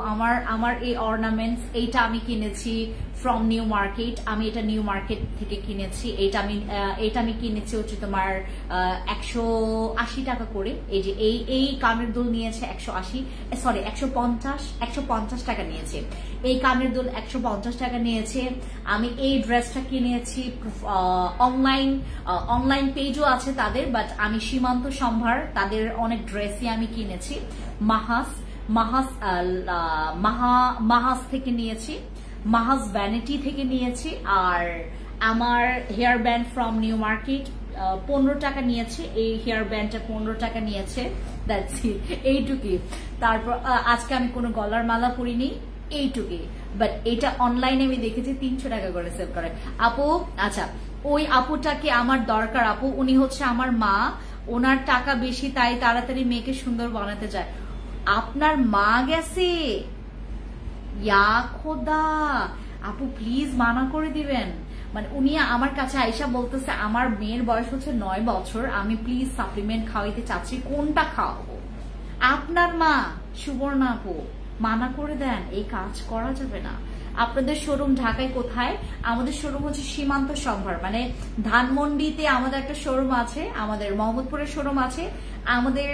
আমার এই অর্নামেন্টস এইটা আমি কিনেছি ফ্রম নিউ মার্কেট, আমি এটা নিউ মার্কেট থেকে কিনেছি। এটা আমি কিনেছি হচ্ছে তোমার 180 টাকা করে। এই যে এই কানের দুল নিয়েছে 150 টাকা নিয়েছে। এই কানের দুল 150 টাকা নিয়েছে। আমি এই ড্রেসটা কিনেছি অনলাইন পেজও আছে তাদের, বাট আমি সীমান্ত সম্ভার তাদের অনেক ড্রেসই আমি কিনেছি। মাহাস থেকে নিয়েছি, মাহাস ভ্যানিটি থেকে নিয়েছি। আর আমার hair band from New Market 15 টাকা নিয়েছে। এই হেয়ার ব্যান্ডটা 15 টাকা নিয়েছে, এইটুকুই। তারপর আজকে আমি কোনো গলার মালা পরিনি, এইটুকুই। বাট এটা অনলাইনে আমি দেখেছি 300 টাকা করে সেল করে আপু। আচ্ছা, ওই আপুটাকে আমার দরকার আপু, উনি হচ্ছে আমার মা, ওনার টাকা বেশি তাই তাড়াতাড়ি মেয়েকে সুন্দর বানাতে চায়। আপনার মা গেছে? ইয়া খোদা, আপু প্লিজ মানা করে দিবেন। মানে উনি আমার কাছে আইসা বলতেছে আমার মেয়ের বয়স হচ্ছে 9 বছর, আমি প্লিজ সাপ্লিমেন্ট খাওয়াইতে চাচ্ছি, কোনটা খাওয়াবো? আপনার মা সুবর্ণা আপু মানা করে দেন, এই কাজ করা যাবে না। আপনাদের শোরুম ঢাকায় কোথায়? আমাদের শোরুম হচ্ছে সীমান্ত সম্ভার, মানে ধানমন্ডিতে আমাদের একটা শোরুম আছে, আমাদের মোহাম্মদপুরের শোরুম আছে, আমাদের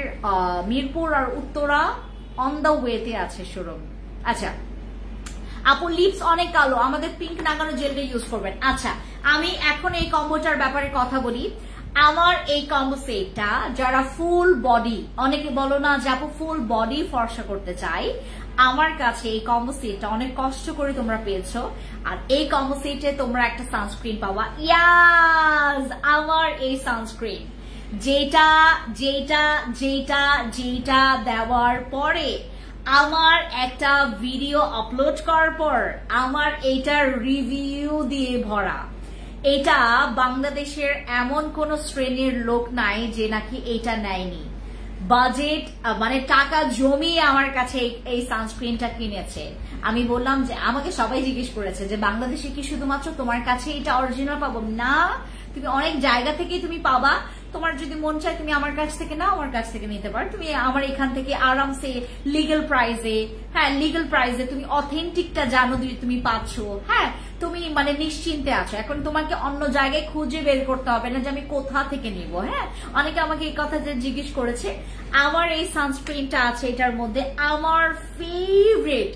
মিরপুর আর উত্তরা অন দা ওয়েতে আছে শোরুম। আচ্ছা আপু লিপস অনেক কালো, আমাদের পিঙ্ক নাগানো জেলটা ইউজ করবেন। আচ্ছা আমি এখন এই কম্বোটার ব্যাপারে কথা বলি। আমার এই কম্বো সেটটা যারা ফুল বডি, অনেকে বলো না যে আপু ফুল বডি ফর্সা করতে চাই, আমার কাছে এই কম্বো সেটটা অনেক কষ্ট করে তোমরা পেয়েছো। আর এই কম্বো সেটে তোমরা একটা সানস্ক্রিন পাবা। ইয়াস, আমার এই সানস্ক্রিন যেটা যেটা যেটা যেটা দেওয়ার পরে আমার একটা ভিডিও আপলোড করার পর আমার এইটার রিভিউ দিয়ে ভরা। এটা বাংলাদেশের এমন কোন শ্রেণীর লোক নাই যে নাকি এটা নেয়নি, বাজেট মানে টাকা জমিয়ে আমার কাছে এই সানস্ক্রিনটা কিনেছে। আমি বললাম যে আমাকে সবাই জিজ্ঞেস করেছে যে বাংলাদেশে কি শুধুমাত্র তোমার কাছে এটা অরিজিনাল পাবো? না, তুমি অনেক জায়গা থেকেই তুমি পাবা। তোমার যদি মন চায় তুমি আমার কাছ থেকে নাও, আমার কাছ থেকে নিতে পারো, তুমি আমার এখান থেকে আরামসে লিগ্যাল প্রাইসে, হ্যাঁ লিগ্যাল প্রাইসে তুমি অথেন্টিকটা জানো তুমি পাচ্ছ, হ্যাঁ তুমি মানে নিশ্চিন্তে আছো। এখন তোমাকে অন্য জায়গায় খুঁজে বের করতে হবে না যে আমি কোথা থেকে নিব। হ্যাঁ অনেকে আমাকে এই কথা জিজ্ঞেস করেছে। আমার এই সানস্ক্রিনটা আছে, এটার মধ্যে আমার ফেভারিট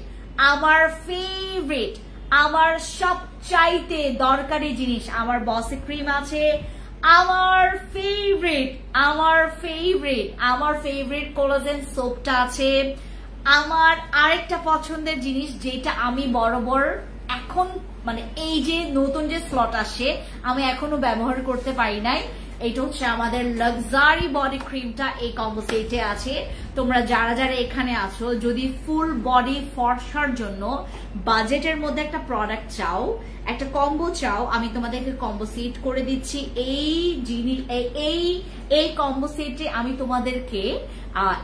আমার সবচাইতে দরকারি জিনিস আমার বসে ক্রিম আছে, আমার ফেভারিট কোলাজেন সোপটা আছে, আমার আরেকটা পছন্দের জিনিস যেটা আমি বরাবর এখন মানে এই যে নতুন যে স্লট আসছে আমি এখনো ব্যবহার করতে পারি নাই, এটা হচ্ছে আমাদের লাক্সারি বডি ক্রিমটা এই কম্বো সেটে আছে। তোমরা যারা যারা এখানে আছো যদি ফুল বডি ফর্সার জন্য বাজেটের মধ্যে একটা প্রোডাক্ট চাও, একটা কম্বো চাও, আমি তোমাদেরকে কম্বো সেট করে দিচ্ছি। এই জিনিস এই কম্বো সেটে আমি তোমাদেরকে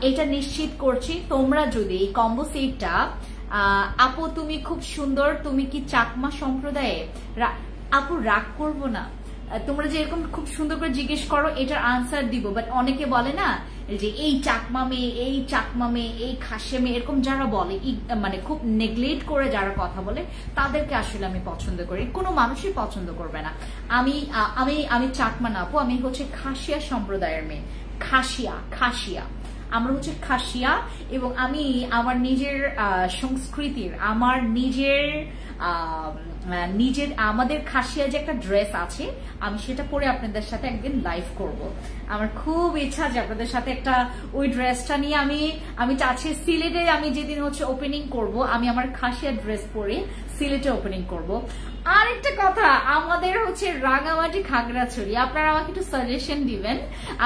এটা নিশ্চিত করছি, তোমরা যদি এই কম্বো সেটটা আপু তুমি খুব সুন্দর, তুমি কি চাকমা সম্প্রদায়ে? আপু রাগ করবো না, তোমরা যে এরকম খুব সুন্দর করে জিজ্ঞেস করো এটার আনসার দিব। বাট অনেকে বলে না যে এই চাকমা মেয়ে, এই খাসে মেয়ে, এরকম যারা বলে মানে খুব নেগলেক্ট করে যারা কথা বলে তাদেরকে আসলে আমি পছন্দ করি, কোনো মানুষই পছন্দ করবে না। আমি চাকমা না আপু, আমি হচ্ছে খাসিয়া সম্প্রদায়ের মেয়ে, খাসিয়া আমরা হচ্ছে খাসিয়া, এবং আমি আমার নিজের সংস্কৃতির আমার নিজের আমাদের খাসিয়া যে একটা ড্রেস আছে আমি সেটা পরে আপনাদের সাথে একদিন লাইভ করব। আমার খুব ইচ্ছা যে আপনাদের সাথে একটা ওই ড্রেসটা নিয়ে আমি চাচ্ছি সিলেটে আমি যেদিন হচ্ছে ওপেনিং করব আমি আমার খাসিয়া ড্রেস পরে সিলেটে ওপেনিং করব। আরেকটা কথা, আমাদের হচ্ছে রাঙামাটি খাগড়াছড়ি, আপনারা আমাকে একটু সাজেশন দিবেন,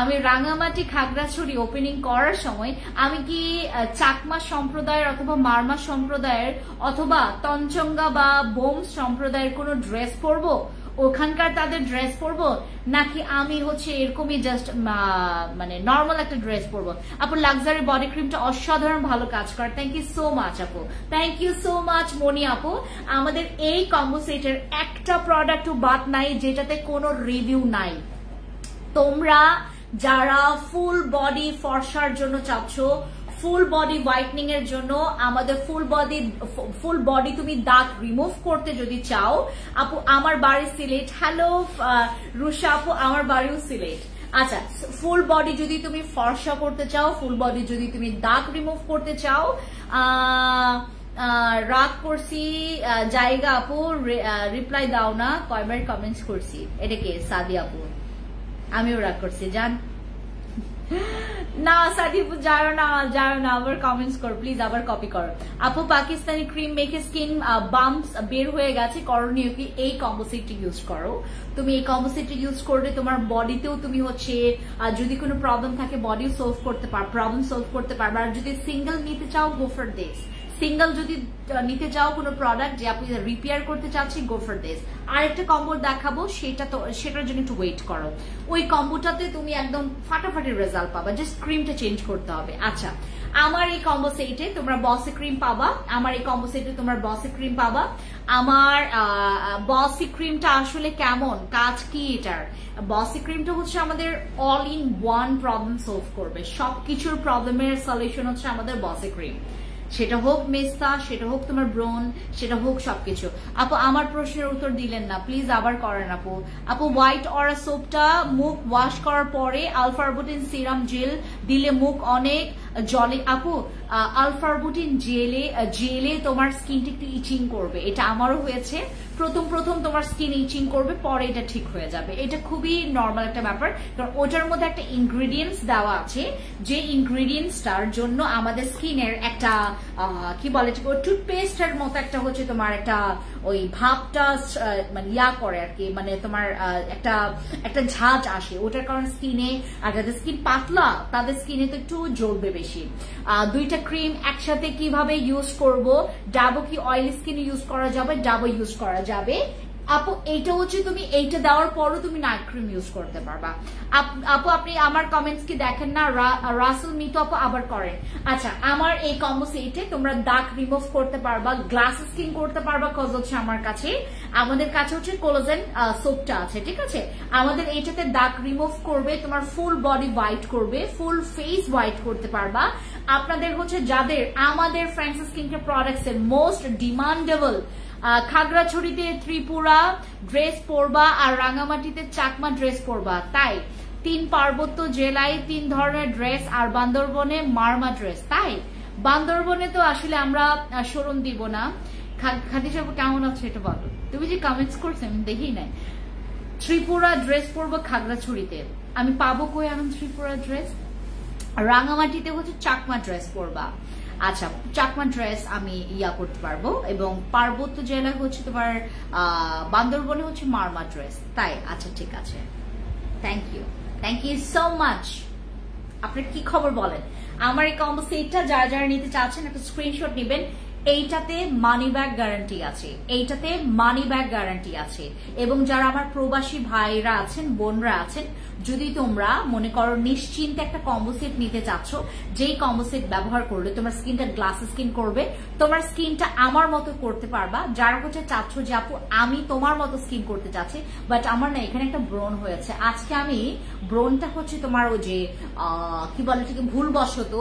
আমি রাঙামাটি খাগড়াছড়ি ওপেনিং করার সময় আমি কি চাকমা সম্প্রদায়ের অথবা মারমা সম্প্রদায়ের অথবা তঞ্চঙ্গা বা বোম সম্প্রদায়ের কোনো ড্রেস পরবো, ওখানকার তাদের ড্রেস পরবো, নাকি আমি হচ্ছে এরকমই জাস্ট মানে নর্মাল একটা ড্রেস পরবো? আপু লাক্সারি বডি ক্রিমটা অসাধারণ ভালো কাজ করে, থ্যাংক ইউ সো মাচ আপু, থ্যাংক ইউ সো মাচ মনি আপু। আমাদের এই কম্বো সেটের একটা প্রোডাক্টও বাদ নাই যেটাতে কোনো রিভিউ নাই। তোমরা যারা ফুল বডি ফর্সার জন্য চাচ্ছ, ফুল বডি হোয়াইটনিং এর জন্য, আমাদের ফুল বডি তুমি দাগ রিমুভ করতে যদি চাও, আপু আমার বাড়ি সিলেট, হ্যালো রুষা আপু আমার বাড়িও সিলেট। আচ্ছা ফুল বডি যদি তুমি ফর্সা করতে চাও, ফুল বডি যদি তুমি দাগ রিমুভ করতে চাও, রাগ করছি জায়গা আপু রিপ্লাই দাও না, কয়বার কমেন্টস করছি, এটা কে? সাদি আপু, আমিও রাগ করছি জান না সাদিপু, যাও না আবার কমেন্টস করো প্লিজ, আবার কপি করো। আপু পাকিস্তানি ক্রিম মেখে স্কিন বাম্পস বের হয়ে গেছে, করণীয় কি? এই কম্বো সেটটি ইউজ করো। তুমি এই কম্বো সেটটি ইউজ করলে তোমার বডিতেও তুমি হচ্ছে যদি কোনো প্রবলেম থাকে বডিও প্রবলেম সলভ করতে পারবে। আর যদি সিঙ্গেল নিতে চাও গো ফর দিস, সিঙ্গেল যদি নিতে চাও কোনো প্রোডাক্ট যে আপনি রিপেয়ার করতে চাচ্ছি গো ফর দিস। আরেকটা কম্বো দেখাবো, সেটার জন্য একটু ওয়েট করো। ওই কম্বোটাতে তুমি একদম ফাটাফাটি রেজাল্ট পাবা, জাস্ট ক্রিমটা চেঞ্জ করতে হবে। আচ্ছা আমার এই কম্বো সেটে তোমরা বসি ক্রিম পাবা, আমার এই কম্বো সেটে তোমরা বসি ক্রিম পাবা। আমার বসি ক্রিমটা আসলে কেমন, কাজ কি এটার? বসি ক্রিমটা হচ্ছে আমাদের all in one problem solve করবে, সবকিছুর প্রবলেমের সলিউশন হচ্ছে আমাদের বসি ক্রিম। সেটা হোক মেস্তা, সেটা হোক তোমার ব্রন, সেটা হোক সবকিছু। আপু আমার প্রশ্নের উত্তর দিলেন না, প্লিজ আবার করেন আপু। আপু হোয়াইট অরা সোপটা মুখ ওয়াশ করার পরে আলফারবুটিন সিরাম জেল দিলে মুখ অনেক জলে। আপু আলফারবুটিন জেলে তোমার স্কিনটা একটু ইচিং করবে, এটা আমারও হয়েছে। প্রথম তোমার স্কিন ইচিং করবে, পরে এটা ঠিক হয়ে যাবে। এটা খুবই নর্মাল একটা ব্যাপার, কারণ ওটার মধ্যে একটা ইনগ্রিডিয়েন্টস দেওয়া আছে, যে ইনগ্রিডিয়েন্টসটার জন্য আমাদের স্কিনের একটা কি বলে টুথপেস্টের মতো একটা হচ্ছে তোমার একটা ওই ভাবটা মানে ইয়া করে আর কি, মানে তোমার একটা ঝাঁজ আসে, ওটার কারণে স্কিনে, আর যাদের স্কিন পাতলা তাদের স্কিনে তো একটু জ্বলবে বেশি। দুইটা ক্রিম একসাথে কিভাবে ইউজ করব? ডাবো কি অয়েলি স্কিনে ইউজ করা যাবে? ডাবো ইউজ করা যাবে। আপু এইটা হচ্ছে তুমি এইটা দেওয়ার পরও তুমি নাইট ক্রিম ইউজ করতে পারবা। আপু আপনি আমার কমেন্টস কি দেখেন না? রাসেল মিতু আপু আবার করেন। আচ্ছা, আমার এই কম্বো সেটে তোমরা দাগ রিমুভ করতে পারবা, গ্লাস স্কিন করতে পারবা, কজ হচ্ছে আমাদের কাছে হচ্ছে কোলাজেন সোপটা আছে, ঠিক আছে? আমাদের এইটাতে দাগ রিমুভ করবে, তোমার ফুল বডি হোয়াইট করবে, ফুল ফেস হোয়াইট করতে পারবা। আপনাদের হচ্ছে যাদের আমাদের ফ্রেন্ডস স্কিন কেয়ার প্রোডাক্টস এর মোস্ট ডিমান্ডেবল খাগড়াছড়িতে ত্রিপুরা ড্রেস পরবা আর রাঙামাটিতে চাকমা ড্রেস পরবা, তাই 3 পার্বত্য জেলায় 3 ধরনের ড্রেস, আর বান্দরবনে মারমা ড্রেস। তাই বান্দরবনে তো আসলে আমরা শোরুম দিব না। খাদিজা কেমন আছে এটা বলো, তুমি যে কমেন্টস করছো আমি দেখি নাই। ত্রিপুরা ড্রেস পরবো খাগড়াছড়িতে, আমি পাবো কই এখন ত্রিপুরা ড্রেস? রাঙামাটিতে হচ্ছে চাকমা ড্রেস পরবা। আচ্ছা, চাকমা ড্রেস আমি ইয়া করতে পারবো, এবং পার্বত্য জেলায় হচ্ছে তোমার বান্দরবনে হচ্ছে মারমা ড্রেস। তাই আচ্ছা ঠিক আছে, থ্যাংক ইউ সো মাচ। আপনার কি খবর বলেন? আমার এই কম্বো সেটটা যারা নিতে চাচ্ছেন একটা স্ক্রিনশট নেবেন। এইটাতে মানি ব্যাগ গ্যারান্টি আছে, এইটাতে মানি ব্যাগ গ্যারান্টি আছে। এবং যারা আমার প্রবাসী ভাইরা আছেন, বোনরা আছেন, যদি তোমরা মনে করো নিশ্চিন্তে একটা কম্বো সেট নিতে চাচ্ছ, যেই কম্বো সেট ব্যবহার করলে তোমার স্কিনটা গ্লাস স্কিন করবে, তোমার স্কিনটা আমার মতো করতে পারবা। যারা হচ্ছে চাচ্ছ যে আপু আমি তোমার মতো স্কিন করতে চাচ্ছি, বাট আমার না এখানে একটা ব্রণ হয়েছে, আজকে আমি ব্রণটা হচ্ছে তোমার ওই যে কি বলে ঠিক ভুলবশত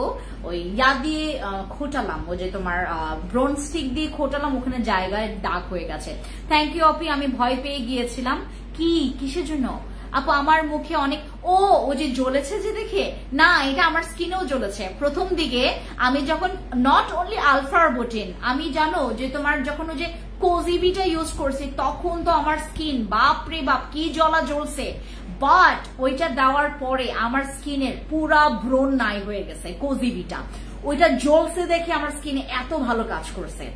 ওই ইয়া দিয়ে খোটালাম, ওই যে তোমার ব্রণ স্টিক দিয়ে খোটালাম, ওখানে জায়গায় দাগ হয়ে গেছে। থ্যাংক ইউ আপি, আমি ভয় পেয়ে গিয়েছিলাম। কিসের জন্য আপু? আমার মুখে অনেক ও যে জ্বলেছে যে দেখে না, এটা আমার স্কিনেও জ্বলেছে। প্রথম দিকে আমি যখন নট অনলি আলফারবুটিন, আমি জানো যে তোমার যখন ওই যে কোজিবিটা ইউজ করছি, তখন তো আমার স্কিন বাপরে বাপ কি জ্বলা জ্বলছে। বাট ওইটা দেওয়ার পরে আমার স্কিনের পুরা ব্রণ নাই হয়ে গেছে। কোজিবিটা ওইটা জ্বলছে দেখে আমার স্কিনে এত ভালো কাজ করছে।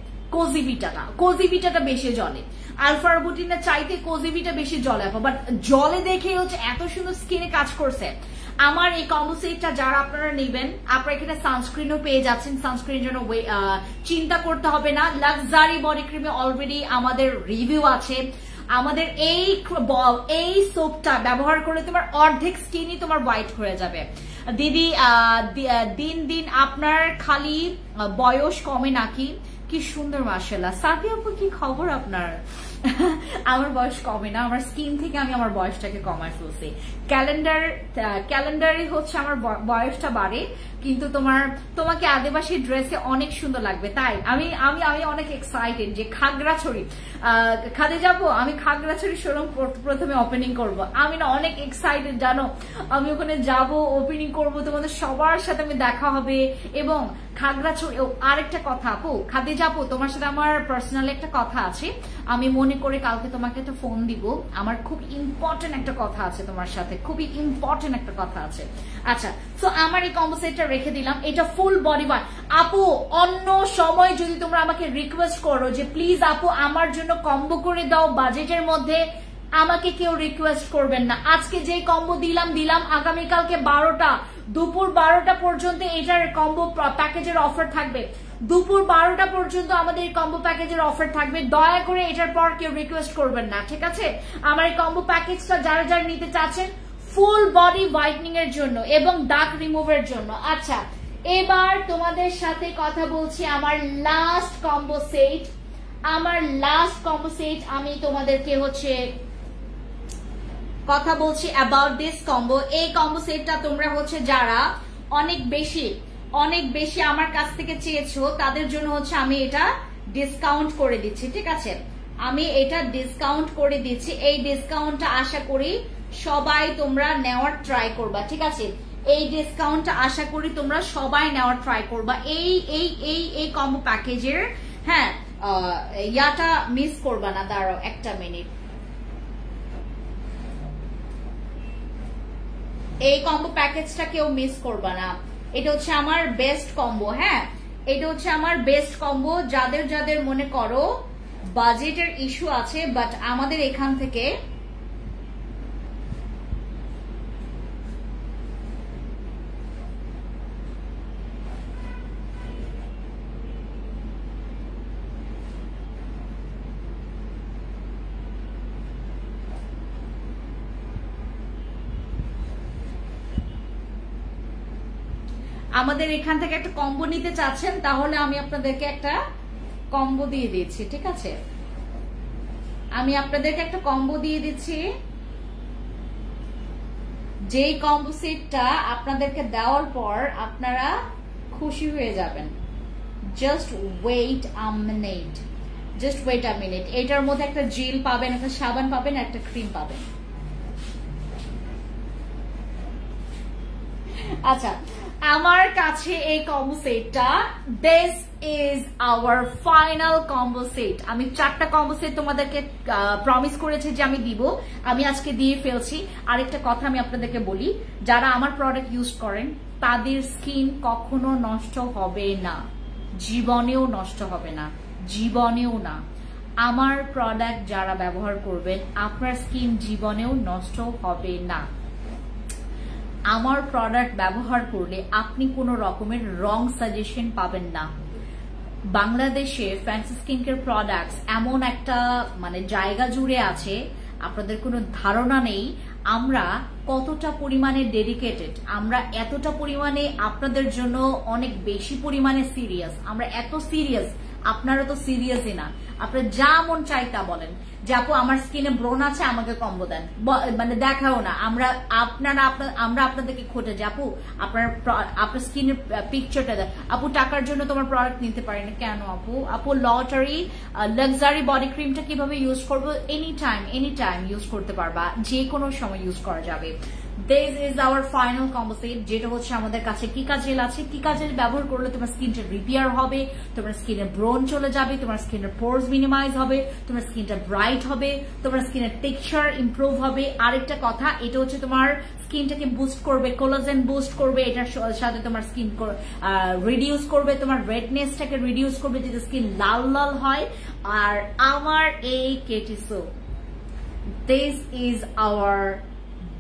কোজিবিটাটা বেশি জ্বলে, আলফারবুটিনের চাইতে কোজিবিটা বেশি জ্বলে, বাট জলে দেখে হচ্ছে এত সুন্দর স্কিনে কাজ করছে। আমার এই কম্বো সেটটা যারা আপনারা নেবেন, আপনারা এখানে সানস্ক্রিনও পেয়ে যাচ্ছেন, সানস্ক্রিনের জন্য চিন্তা করতে হবে না। লাক্সারি বডি ক্রিমে অলরেডি আমাদের রিভিউ আছে। আমাদের এই সোপটা ব্যবহার করলে তোমার অর্ধেক স্কিনই তোমার হোয়াইট হয়ে যাবে। দিদি দিন আপনার খালি বয়স কমে নাকি? কি সুন্দর মাশাআল্লাহ। সাথী আপু কি খবর আপনার? আমার বয়স কমে না, আমার স্কিন থেকে আমি আমার বয়সটাকে কমায় ফেলছি। ক্যালেন্ডারে হচ্ছে আমার বয়সটা বাড়ে, কিন্তু তোমাকে আদিবাসী ড্রেসে অনেক সুন্দর লাগবে। তাই আমি অনেক এক্সাইটেড যে খাগড়াছড়ি খাদে যাবো। আমি খাগড়াছড়ি শোরুম প্রথমে ওপেনিং করব। আমি না অনেক এক্সাইটেড জানো, আমি ওখানে যাব, ওপেনিং করব, তোমাদের সবার সাথে আমি দেখা হবে। এবং খাগড়াছড়ি আরেকটা কথা আপু, খাদে যাবো, তোমার সাথে আমার পার্সোনালি একটা কথা আছে, আমি মনে করে কালকে তোমাকে একটা ফোন দিব। আমার খুব ইম্পর্টেন্ট একটা কথা আছে তোমার সাথে, খুবই ইম্পর্টেন্ট একটা কথা আছে। আচ্ছা, তো আমার এই কম্বো সেটটা রেখে দিলাম, এটা ফুল বডি ওয়াশ। আপু অন্য সময় যদি তোমরা আমাকে রিকোয়েস্ট করো যে প্লিজ আপু আমার জন্য কম্বো করে দাও বাজেটের মধ্যে, আমাকে কেউ রিকোয়েস্ট করবেন না। আজকে যে কম্বো দিলাম, আগামীকালকে দুপুর 12টা পর্যন্ত এটার কম্বো প্যাকেজের অফার থাকবে। দুপুর 12টা পর্যন্ত আমাদের এই কম্বো প্যাকেজের অফার থাকবে। দয়া করে এটার পর কেউ রিকোয়েস্ট করবেন না, ঠিক আছে? আমার এই কম্বো প্যাকেজটা যারা নিতে চাচ্ছেন ফুল বডি হোয়াইটনিং এর জন্য এবং দাগ রিমুভের জন্য। আচ্ছা, এবার তোমাদের সাথে কথা বলছি আমার লাস্ট কম্বো সেট। আমি তোমাদেরকে হচ্ছে কথা বলছি অ্যাবাউট দিস কম্বো। এই কম্বো সেটটা তোমরা হচ্ছে যারা অনেক বেশি আমার কাছ থেকে চেয়েছো তাদের জন্য হচ্ছে আমি এটা ডিসকাউন্ট করে দিচ্ছি, ঠিক আছে? আমি এটা ডিসকাউন্ট করে দিচ্ছি। এই ডিসকাউন্টটা আশা করি সবাই তোমরা নেওয়ার ট্রাই করবা, ঠিক আছে? এই ডিসকাউন্টটা আশা করি তোমরা সবাই নেওয়ার ট্রাই করবা। এই কম্বো প্যাকেজের হ্যাঁ ইয়াটা মিস করবা না। দাঁড়াও একটা মিনিট। এই কম্বো প্যাকেজটা কেউ মিস করবা না। এটা হচ্ছে আমার বেস্ট কম্বো। হ্যাঁ, এটা হচ্ছে আমার বেস্ট কম্বো। যাদের মনে করো বাজেটের ইস্যু আছে, বাট আমাদের এখান থেকে একটা কম্বো নিতে চাচ্ছেন, তাহলে আমি আপনাদেরকে একটা কম্বো দিয়ে দিচ্ছি, ঠিক আছে? আমি আপনাদেরকে একটা কম্বো দিয়ে দিচ্ছি। যেই কম্বো সেটটা আপনাদেরকে দেওয়ার পর আপনারা খুশি হয়ে যাবেন। Just wait a minute. এটার মধ্যে একটা জেল পাবেন, একটা সাবান পাবেন, একটা ক্রিম পাবেন। আচ্ছা, আমার কাছে এই কম্বো সেটটা, this is our final combo set. আমি 4টা কম্বো সেট তোমাদেরকে প্রমিস করেছি যে আমি দিব, আমি আজকে দিয়ে ফেলছি। আরেকটা কথা আমি আপনাদেরকে বলি, যারা আমার প্রোডাক্ট ইউজ করেন তাদের স্কিন কখনো নষ্ট হবে না, জীবনেও নষ্ট হবে না, জীবনেও না। আমার প্রোডাক্ট যারা ব্যবহার করবেন আপনার স্কিন জীবনেও নষ্ট হবে না। আমার প্রোডাক্ট ব্যবহার করলে আপনি কোনো রকমের রং সাজেশন পাবেন না। বাংলাদেশে ফ্যান্সি স্কিন কেয়ার প্রোডাক্টস এমন একটা জায়গা জুড়ে আছে, আপনাদের কোনো ধারণা নেই আমরা কতটা পরিমাণে ডেডিকেটেড। আমরা এতটা পরিমাণে আপনাদের জন্য অনেক বেশি পরিমাণে সিরিয়াস। আমরা এত সিরিয়াস, আপনারা তো সিরিয়াসই না। আপনারা যা মন চাই তা বলেন যে আপু আমার স্কিনে ব্রণ আছে, আমাকে কম্বো দেন, দেখাও না। আমরা আপনাদেরকে খোঁজে যে আপু আপনার স্কিনের পিকচারটা দেন। আপু টাকার জন্য তোমার প্রোডাক্ট নিতে পারি না কেন? আপু লটারি লাক্সারি বডি ক্রিমটা কিভাবে ইউজ করবো? এনি টাইম ইউজ করতে পারবা, যে কোনো সময় ইউজ করা যাবে। This is our final combo set, যেটা হচ্ছে আমাদের কাছে কিকা জেল আছে। কিকা জেল ব্যবহার করলে তোমার স্কিনটা রিপেয়ার হবে, তোমার স্কিনের ব্রণ চলে যাবে, তোমার স্কিনের পোরস মিনিমাইজ হবে, তোমার স্কিনটা ব্রাইট হবে, তোমার স্কিনের টেক্সচার ইমপ্রুভ হবে। আরেকটা কথা, এটা হচ্ছে তোমার স্কিনটাকে বুস্ট করবে, কোলাজেন বুস্ট করবে, এটার সাথে তোমার স্কিন রিডিউস করবে, তোমার রেডনেসটাকে রিডিউস করবে, যেটা স্কিন লাল লাল হয়। আর আমার এই কেটিসো, দিস ইজ আওয়ার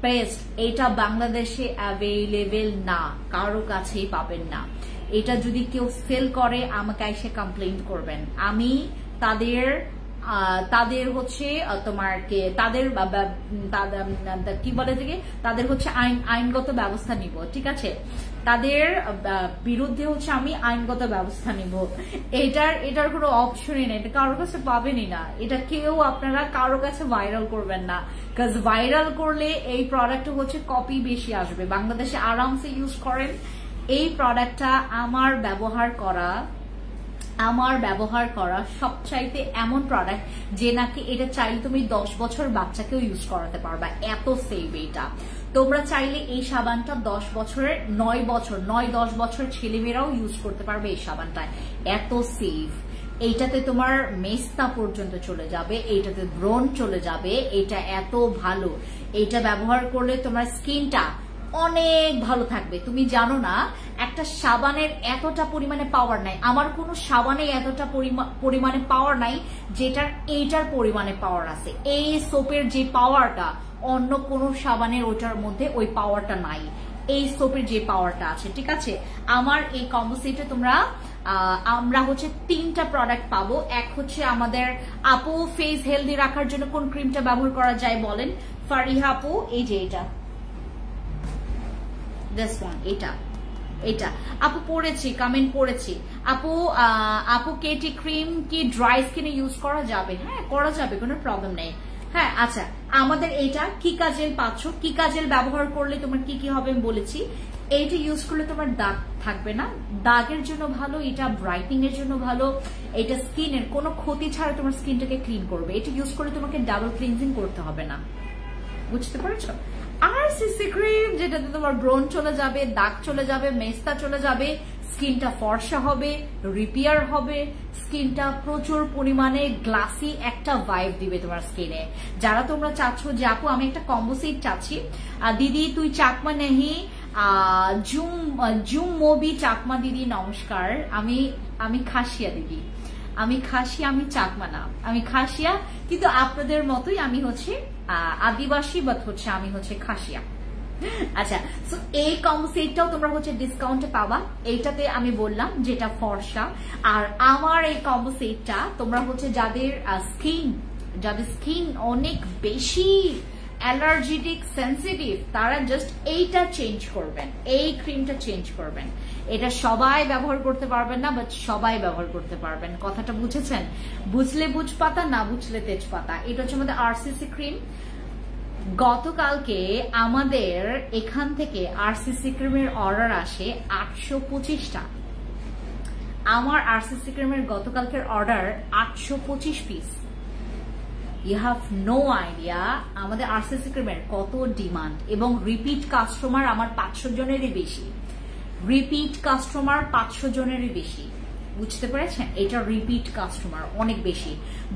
বেস্ট। এটা বাংলাদেশে অ্যাভেলেবেল না, কারো কাছেই পাবেন না। এটা যদি কেউ সেল করে আমাকে এসে কমপ্লেইন করবেন। আমি তাদের হচ্ছে তোমার তাদের কি বলে থেকে তাদের হচ্ছে আইনগত ব্যবস্থা নিব, ঠিক আছে? তাদের বিরুদ্ধে হচ্ছে আমি আইনগত ব্যবস্থা নিব। এটার কোনো অপশনই নেই, এটা কারোর কাছে পাবেনই না। এটা কেউ আপনারা কারো কাছে ভাইরাল করবেন না, কারণ ভাইরাল করলে এই প্রোডাক্ট হচ্ছে কপি বেশি আসবে। বাংলাদেশে আরামসে ইউজ করেন এই প্রোডাক্টটা। আমার ব্যবহার করা সবচাইতে এমন প্রোডাক্ট যে নাকি এটা চাইলে তুমি 10 বছর বাচ্চাকেও ইউজ করাতে পারবা, এত সেভ এটা। তোমরা চাইলে এই সাবানটা 10 বছরের 9-10 বছর ছেলেমেয়েরাও ইউজ করতে পারবে এই সাবানটায়, এত সেভ। এইটাতে তোমার মেস্তা পর্যন্ত চলে যাবে, এইটাতে ব্রণ চলে যাবে, এটা এত ভালো। এটা ব্যবহার করলে তোমার স্কিনটা অনেক ভালো থাকবে। তুমি জানো না একটা সাবানের এতটা পরিমাণে পাওয়ার নাই, আমার কোনো সাবানে এতটা পরিমাণে পাওয়ার নাই যেটার এইটার পরিমাণে পাওয়ার আছে। এই সোপের যে পাওয়ারটা অন্য কোনো সাবানের ওটার মধ্যে ওই পাওয়ারটা নাই, এই সোপের যে পাওয়ারটা আছে, ঠিক আছে? আমার এই কম্বো সেটে আমরা হচ্ছে 3টা প্রোডাক্ট পাবো। এক হচ্ছে আমাদের আপু ফেস হেলদি রাখার জন্য কোন ক্রিমটা ব্যবহার করা যায় বলেন ফারিহা আপু? এই যে এটা, দিস ওয়ান, এটা এটা আপু পড়েছি, কমেন্ট পড়েছি। আপু কেটি ক্রিম কি ড্রাই স্কিনে ইউজ করা যাবে? হ্যাঁ করা যাবে, কোনো প্রবলেম নেই। হ্যাঁ আচ্ছা, আমাদের এটা কিকা জেল পাচ্ছ। কিকা জেল ব্যবহার করলে তোমার কি কি হবে আমি বলেছি। এইটা ইউজ করলে তোমার দাগ থাকবে না, দাগের জন্য ভালো, এটা ব্রাইটনিং এর জন্য ভালো, এটা স্কিনের কোনো ক্ষতি ছাড়া তোমার স্কিনটাকে ক্লিন করবে। এটা ইউজ করলে তোমাকে ডাবল ক্লিনজিং করতে হবে না, বুঝতে পারছো? আর সিসি ক্রিম যেটাতে তোমার ব্রণ চলে যাবে, দাগ চলে যাবে, মেস্তা চলে যাবে, স্কিনটা ফর্সা হবে, রিপেয়ার হবে, স্কিনটা প্রচুর পরিমাণে গ্লাসি একটা ভাইব দিবে তোমার স্কিনে। যারা তোমরা চাচ্ছ যে আপু আমি একটা কম্বো সেট চাচ্ছি, দিদি তুই চাকমা নেহি, জুম মোবি চাকমা দিদি নমস্কার, আমি খাসিয়া দিদি, আমি খাসিয়া, আমি চাকমা না, আমি খাসিয়া, কিন্তু আপনাদের মতোই আমি হচ্ছে আদিবাসী, বাট হচ্ছে আমি হচ্ছে খাসিয়া। আচ্ছা, সো এই কম্বো সেটটাও তোমরা হচ্ছে ডিসকাউন্টে পাবা। এইটাতে আমি বললাম যেটা ফর্সা, আর আমার এই কম্বো সেটটা তোমরা হচ্ছে যাদের স্কিন অনেক বেশি অ্যালার্জেটিক সেন্সিটিভ, তারা জাস্ট এইটা চেঞ্জ করবেন, এই ক্রিমটা চেঞ্জ করবেন। এটা সবাই ব্যবহার করতে পারবেন না, বাট সবাই ব্যবহার করতে পারবেন। কথাটা বুঝেছেন? বুঝলে বুঝপাতা, না বুঝলে তেজপাতা। এটা হচ্ছে আমাদের আরসিসি ক্রিম। গতকালকে আমাদের এখান থেকে আরসিসি ক্রিমের অর্ডার আসে 825টা। আমার আরসিসি ক্রিমের গতকালকের order 825 piece. You have no idea আমাদের আরসিসি ক্রিমের কত ডিমান্ড, এবং রিপিট কাস্টমার আমার 500 জনেরই বেশি, রিপিট কাস্টমার 500 জনেরই বেশি, বুঝতে পেরেছেন? এটা রিপিট কাস্টমার অনেক বেশি।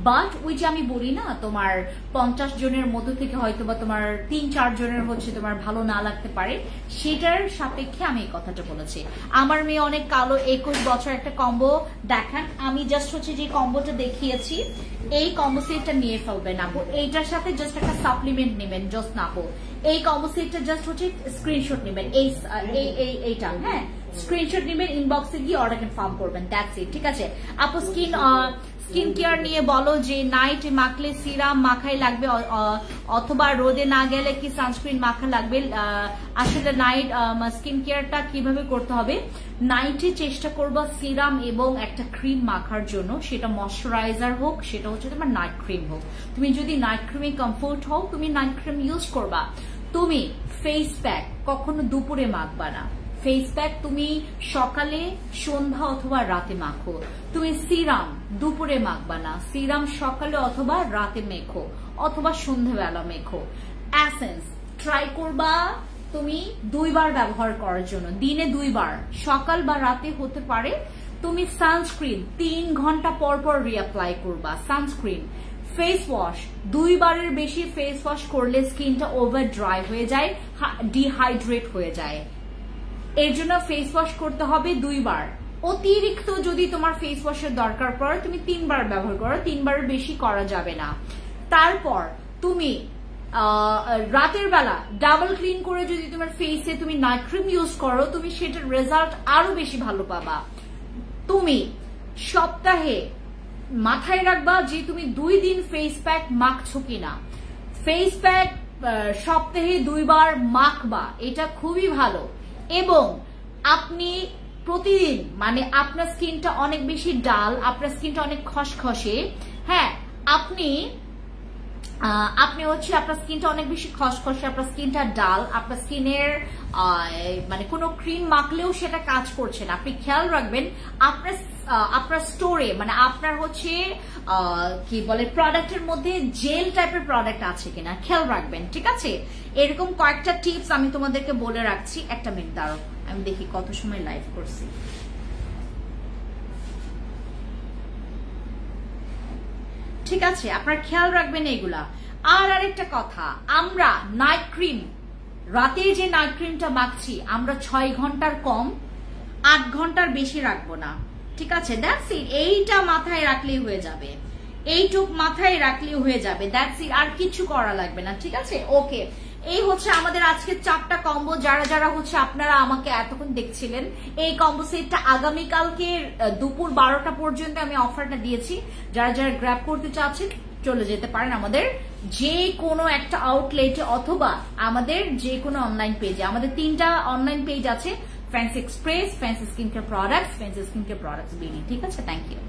বাট ওই যে আমি বলি না, তোমার 50 জনের মধ্য থেকে হয়তো বা তোমার 3-4 জনের হচ্ছে তোমার ভালো না লাগতে পারে, সেটার সাপেক্ষে আমি এই কথাটা বলেছি। আমার মেয়ে অনেক কালো, 21 বছর, একটা কম্বো দেখান। আমি জাস্ট হচ্ছে যে কম্বোটা দেখিয়েছি, এই কম্বো সেটটা নিয়ে ফেলবেন আপু। এইটার সাথে জাস্ট একটা সাপ্লিমেন্ট নেবেন, জাস্ট না আপু, এই কম্বো সেটটা জাস্ট হচ্ছে স্ক্রিনশট নেবেন, এইটা, হ্যাঁ স্ক্রিনশট নেবেন, ইনবক্সে গিয়ে অর্ডার কনফার্ম করবেন, দ্যাটস ইট। ঠিক আছে আপু, স্কিন কেয়ার নিয়ে বলো যে নাইট মাখলে সিরাম মাখাই লাগবে, অথবা রোদে না গেলে কি সানস্ক্রিন মাখা লাগবে? আসলে নাইট স্কিন কেয়ারটা কিভাবে করতে হবে, নাইটে চেষ্টা করবা সিরাম এবং একটা ক্রিম মাখার জন্য, সেটা ময়শ্চারাইজার হোক, সেটা হচ্ছে তোমার নাইট ক্রিম হোক। তুমি যদি নাইট ক্রিমে কমফোর্ট হও, তুমি নাইট ক্রিম ইউজ করবা। তুমি ফেস প্যাক কখনো দুপুরে মাখবা না, ফেস প্যাক তুমি সকালে, সন্ধ্যা অথবা রাতে মাখো। তুমি সিরাম দুপুরে মাখবা না, সিরাম সকালে অথবা রাতে মেখো, অথবা সন্ধ্যাবেলা মেখো। অ্যাসেন্স ট্রাই করবা তুমি 2 বার ব্যবহার করার জন্য, দিনে 2 বার, সকাল বা রাতে হতে পারে। তুমি সানস্ক্রিন 3 ঘন্টা পর পর রিঅ্যাপ্লাই করবা সানস্ক্রিন। ফেস ওয়াশ 2 বারের বেশি ফেস ওয়াশ করলে স্কিনটা ওভার ড্রাই হয়ে যায়, ডিহাইড্রেট হয়ে যায়। এর জন্য ফেস ওয়াশ করতে হবে 2 বার। অতিরিক্ত যদি তোমার ফেস ওয়াশের দরকার পড়ে, তুমি 3 বার ব্যবহার করো, 3 বারের বেশি করা যাবে না। তারপর তুমি রাতের বেলা ডাবল ক্লিন করে যদি তোমার ফেসে তুমি নাইট ক্রিম ইউজ করো, তুমি সেটার রেজাল্ট আরো বেশি ভালো পাবা। তুমি সপ্তাহে মাথায় রাখবা যে তুমি 2 দিন ফেস প্যাক মাখছো কিনা। ফেস প্যাক সপ্তাহে 2 বার মাখবা, এটা খুবই ভালো। এবং আপনি প্রতিদিন, মানে আপনার স্কিনটা অনেক বেশি ডাল, আপনার স্কিনটা অনেক খসখসে, হ্যাঁ আপনি হচ্ছে আপনার স্কিনটা অনেক বেশি খসখসে, আপনার স্কিনটা ডাল, আপনার স্কিনের মানে কোনো ক্রিম মাখলেও সেটা কাজ করছে না। আপনি খেয়াল রাখবেন আপনার স্টোরে, মানে আপনার হচ্ছে কি বলে প্রোডাক্টের মধ্যে জেল টাইপের প্রোডাক্ট আছে কিনা খেয়াল রাখবেন, ঠিক আছে? এরকম কয়েকটা টিপস আমি তোমাদেরকে বলে রাখছি। একটা মিনিট দাঁড়াও, আমি দেখি কত সময় লাইভ করছি। ঠিক আছে, আপনারা খেয়াল রাখবেন এগুলা। আর আরেকটা কথা, আমরা নাইট ক্রিম, রাতে যে নাইট ক্রিমটা মাখছি, আমরা 6 ঘন্টার কম, 8 ঘন্টার বেশি রাখবো না, ঠিক আছে? That's it. এইটা মাথায় রাখলেই হয়ে যাবে, এইটুক মাথায় রাখলেই হয়ে যাবে, দ্যাটস ইট। আর কিছু করা লাগবে না, ঠিক আছে? ওকে, এই হচ্ছে আমাদের আজকে 4টা কম্বো। যারা যারা হচ্ছে আপনারা আমাকে এতক্ষণ দেখছিলেন, এই কম্বো সেটটা আগামীকালকে দুপুর 12টা পর্যন্ত আমি অফারটা দিয়েছি। যারা যারা গ্র্যাব করতে চাচ্ছেন চলে যেতে পারেন আমাদের যে কোনো একটা আউটলেটে, অথবা আমাদের যে কোনো অনলাইন পেজে। আমাদের 3টা অনলাইন পেজ আছে, fancy express, fancy skin care products, fancy skin care products BD. ঠিক আছে, থ্যাংক ইউ।